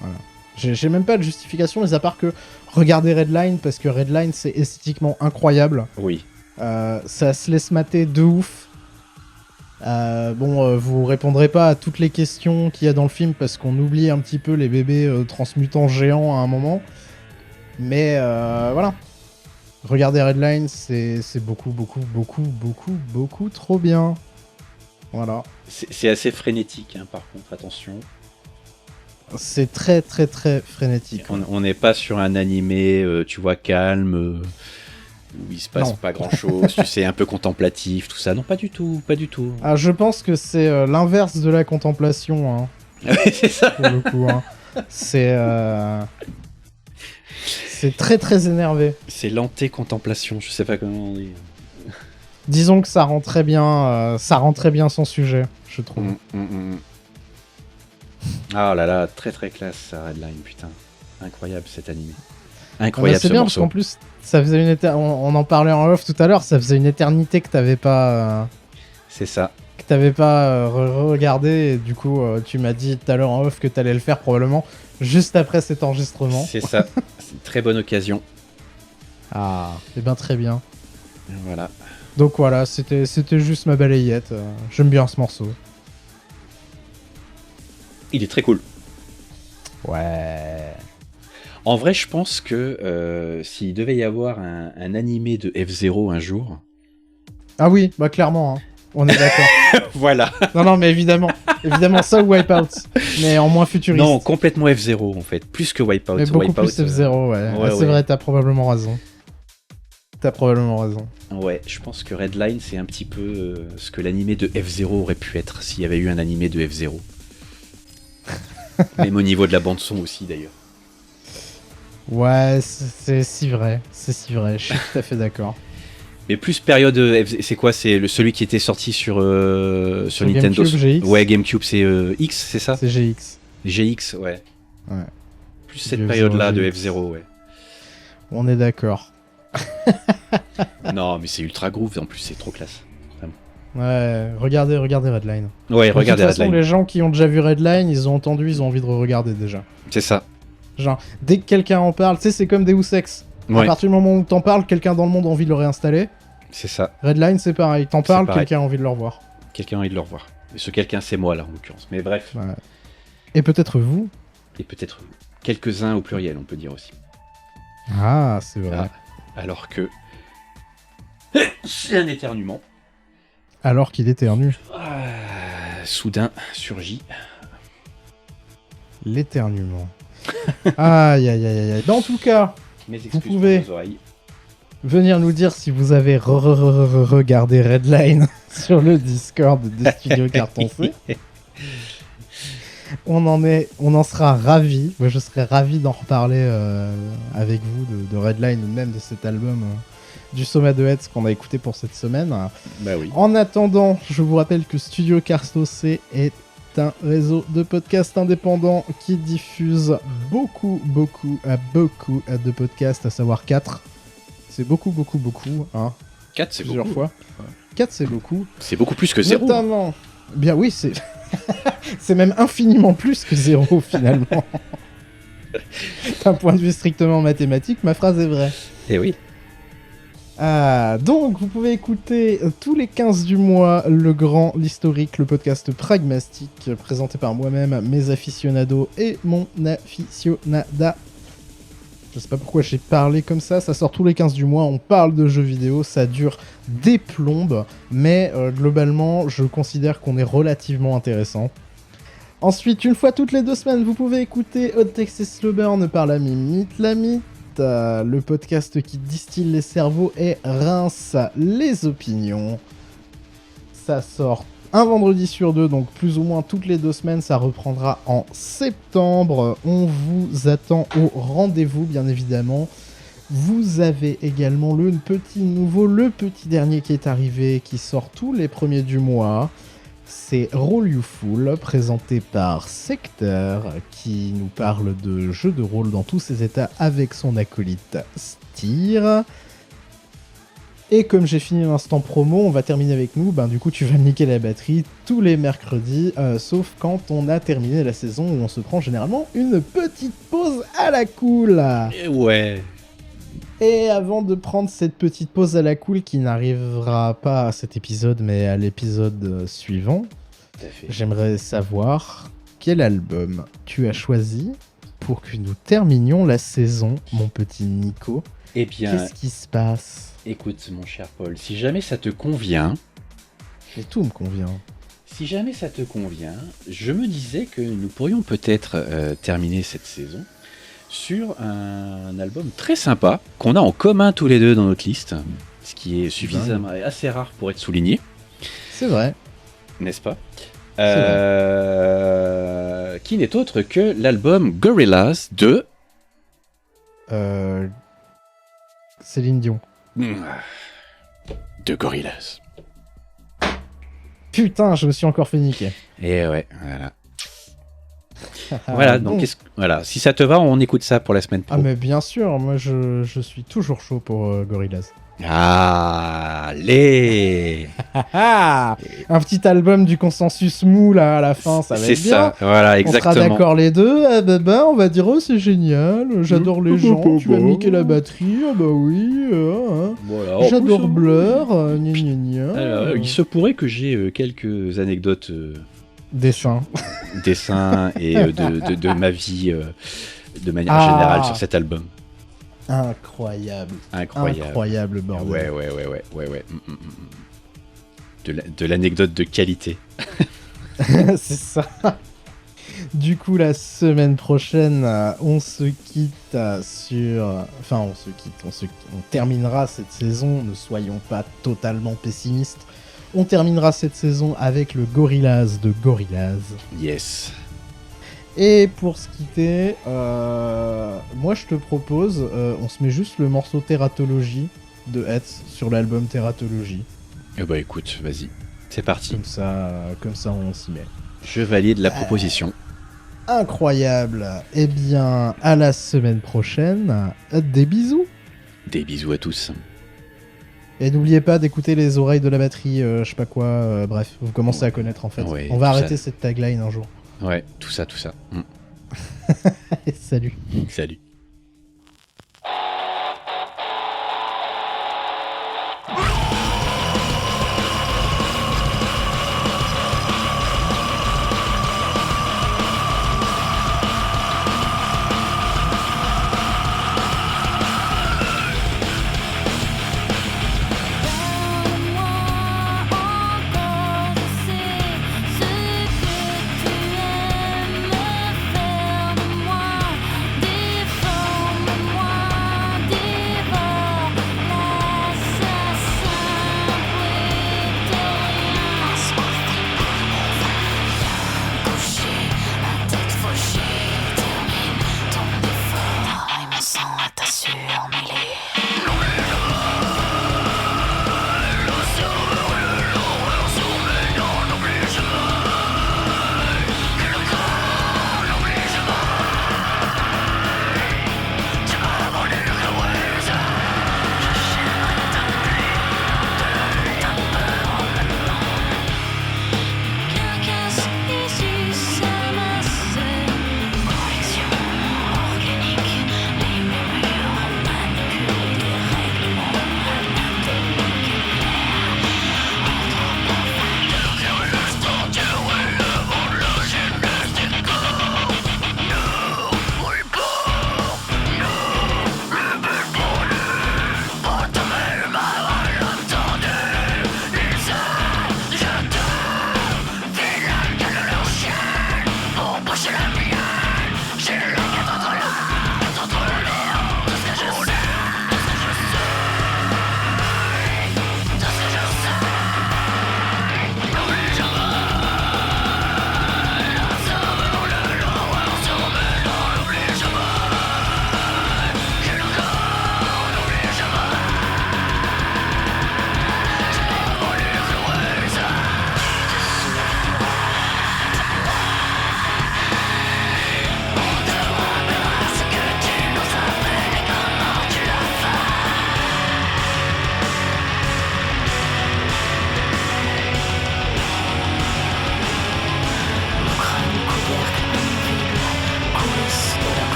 Voilà. J'ai même pas de justification, mais à part que regardez Redline, parce que Redline, c'est esthétiquement incroyable. Oui. Ça se laisse mater de ouf. Vous répondrez pas à toutes les questions qu'il y a dans le film, parce qu'on oublie un petit peu les bébés transmutants géants à un moment. Mais voilà. Regardez Redline, c'est beaucoup trop bien. Voilà. C'est assez frénétique, hein, par contre, attention. C'est très frénétique. On n'est pas sur un animé, tu vois, calme, où il se passe pas grand-chose, tu sais, un peu contemplatif, tout ça. Non, pas du tout. Ah, je pense que c'est l'inverse de la contemplation, hein, C'est ça. pour le coup. Hein. C'est très énervé. C'est l'anté-contemplation, je sais pas comment on dit. Disons que ça rend très bien son sujet, je trouve. Ah là là, très classe, ça, Redline, putain. Incroyable cet animé. Ah bah, Incroyable c'est ce bien parce morceau. qu'en plus, ça faisait on en parlait en off tout à l'heure, ça faisait une éternité que t'avais pas C'est ça. regardé, et du coup tu m'as dit tout à l'heure en off que t'allais le faire probablement juste après cet enregistrement. C'est ça. C'est une très bonne occasion. Ah, c'est bien, très bien. Voilà. Donc voilà, c'était juste ma balayette. J'aime bien ce morceau. Il est très cool. Ouais. En vrai, je pense que s'il devait y avoir un animé de F-Zero un jour... Ah oui, bah clairement, hein. On est d'accord. Voilà. Non, mais évidemment ça ou Wipeout, mais en moins futuriste. Non, complètement F-Zero en fait. Plus que Wipeout. mais beaucoup Wipeout, plus F-Zero, ouais. ouais, C'est ouais. vrai, t'as probablement raison. Ouais, je pense que Redline, c'est un petit peu ce que l'animé de F-Zero aurait pu être s'il y avait eu un animé de F-Zero. Même au niveau de la bande-son aussi, d'ailleurs. Ouais, c'est si vrai. Je suis tout à fait d'accord. Mais plus période c'est quoi? C'est celui qui était sorti sur Nintendo. GameCube, GX. Ouais, GameCube, c'est X, c'est ça? C'est GX. GX, ouais. Ouais. Plus cette F-Zero, période-là de GX. F-Zero, ouais. On est d'accord. Non, mais c'est ultra groove, en plus, c'est trop classe. Ouais, regardez Redline. Ouais, De regardez toute façon, Redline. les gens qui ont déjà vu Redline, ils ont entendu, ils ont envie de regarder déjà. C'est ça. Genre, dès que quelqu'un en parle, tu sais, c'est comme Deus Ex. À Ouais, partir du moment où t'en parles, quelqu'un dans le monde a envie de le réinstaller. c'est ça. Redline, c'est pareil. T'en C'est parles, pareil. quelqu'un a envie de le revoir. Quelqu'un a envie de le revoir. Et ce quelqu'un, c'est moi, là, en l'occurrence. Mais bref. Ouais. Et peut-être vous. Et peut-être quelques-uns au pluriel, on peut dire aussi. Ah, c'est vrai. Ah, alors que... c'est un éternuement. Alors qu'il éternue. Soudain surgit. L'éternuement. Aïe. Bah, en tout cas, Mes excuses pouvez- pour vos oreilles. venir nous dire si vous avez regardé Redline sur le Discord des studios Carton C. On en sera ravis. Moi, je serais ravi d'en reparler avec vous de Redline ou même de cet album du Soma de Heads qu'on a écouté pour cette semaine. Bah oui. En attendant, je vous rappelle que Studio Carton C est un réseau de podcasts indépendants qui diffuse beaucoup de podcasts, à savoir 4. C'est beaucoup, hein, 4, c'est plusieurs beaucoup. fois. 4, c'est beaucoup. C'est beaucoup plus que 0. Notamment, bien oui, c'est c'est même infiniment plus que 0 finalement. D'un point de vue strictement mathématique, ma phrase est vraie. Eh oui. Donc, vous pouvez écouter tous les 15 du mois l'historique, le podcast pragmatique, présenté par moi-même, mes aficionados et mon aficionada. Je sais pas pourquoi j'ai parlé comme ça sort tous les 15 du mois, on parle de jeux vidéo, ça dure des plombes, mais globalement, je considère qu'on est relativement intéressant. Ensuite, une fois toutes les 2 semaines, vous pouvez écouter Hot Text et Slow Burn par la Mimite, le podcast qui distille les cerveaux et rince les opinions. Ça sort un vendredi sur 2, donc plus ou moins toutes les 2 semaines, ça reprendra en septembre. On vous attend au rendez-vous, bien évidemment. Vous avez également le petit nouveau, le petit dernier qui est arrivé, qui sort tous les premiers du mois. C'est Roll You Fool, présenté par Secteur, qui nous parle de jeux de rôle dans tous ses états avec son acolyte Styr. Et comme j'ai fini l'instant promo, on va terminer avec nous. Du coup, tu vas niquer la batterie tous les mercredis, sauf quand on a terminé la saison où on se prend généralement une petite pause à la cool. Ouais. Et avant de prendre cette petite pause à la cool qui n'arrivera pas à cet épisode mais à l'épisode suivant, Tout à fait. j'aimerais savoir quel album tu as choisi pour que nous terminions la saison, mon petit Nico. Eh bien, Qu'est-ce qui se passe? écoute, mon cher Paul, si jamais ça te convient, Et tout me convient. je me disais que nous pourrions peut-être terminer cette saison sur un album très sympa qu'on a en commun tous les deux dans notre liste, ce qui est suffisamment assez rare pour être souligné, C'est vrai. n'est-ce pas? C'est Qui n'est autre que l'album Gorillaz de Céline Dion. de Gorillaz. Putain, je me suis encore fait niquer. Et ouais, voilà. Voilà, donc voilà, si ça te va, on écoute ça pour la semaine pro. Ah mais bien sûr, moi je suis toujours chaud pour Gorillaz. Allez. Un petit album du consensus mou là à la fin, ça va être bien. C'est ça, voilà, exactement. On sera d'accord les deux, on va dire oh c'est génial, j'adore les gens, tu vas niquer la batterie, ah bah oui, Voilà, en j'adore plus, Blur, gna gna gna. alors, il se pourrait que j'ai quelques anecdotes Dessin. dessins et de ma vie de manière générale sur cet album. Incroyable. Incroyable bordel. Ouais. De l'anecdote de qualité. C'est ça. Du coup, la semaine prochaine, on se quitte sur... Enfin, on terminera cette saison, ne soyons pas totalement pessimistes. On terminera cette saison avec le Gorillaz de Gorillaz. Yes. Et pour se quitter, moi je te propose, on se met juste le morceau Teratologie de Hetz sur l'album Teratologie. Eh bah écoute, vas-y, c'est parti. Comme ça on s'y met. Je valide la proposition. Incroyable. Eh bien, à la semaine prochaine. Des bisous. Des bisous à tous. Et n'oubliez pas d'écouter les oreilles de la batterie, je sais pas quoi, bref, vous commencez à connaître en fait. Ouais, on va tout arrêter ça. cette tagline un jour. Ouais, tout ça. Salut. Salut.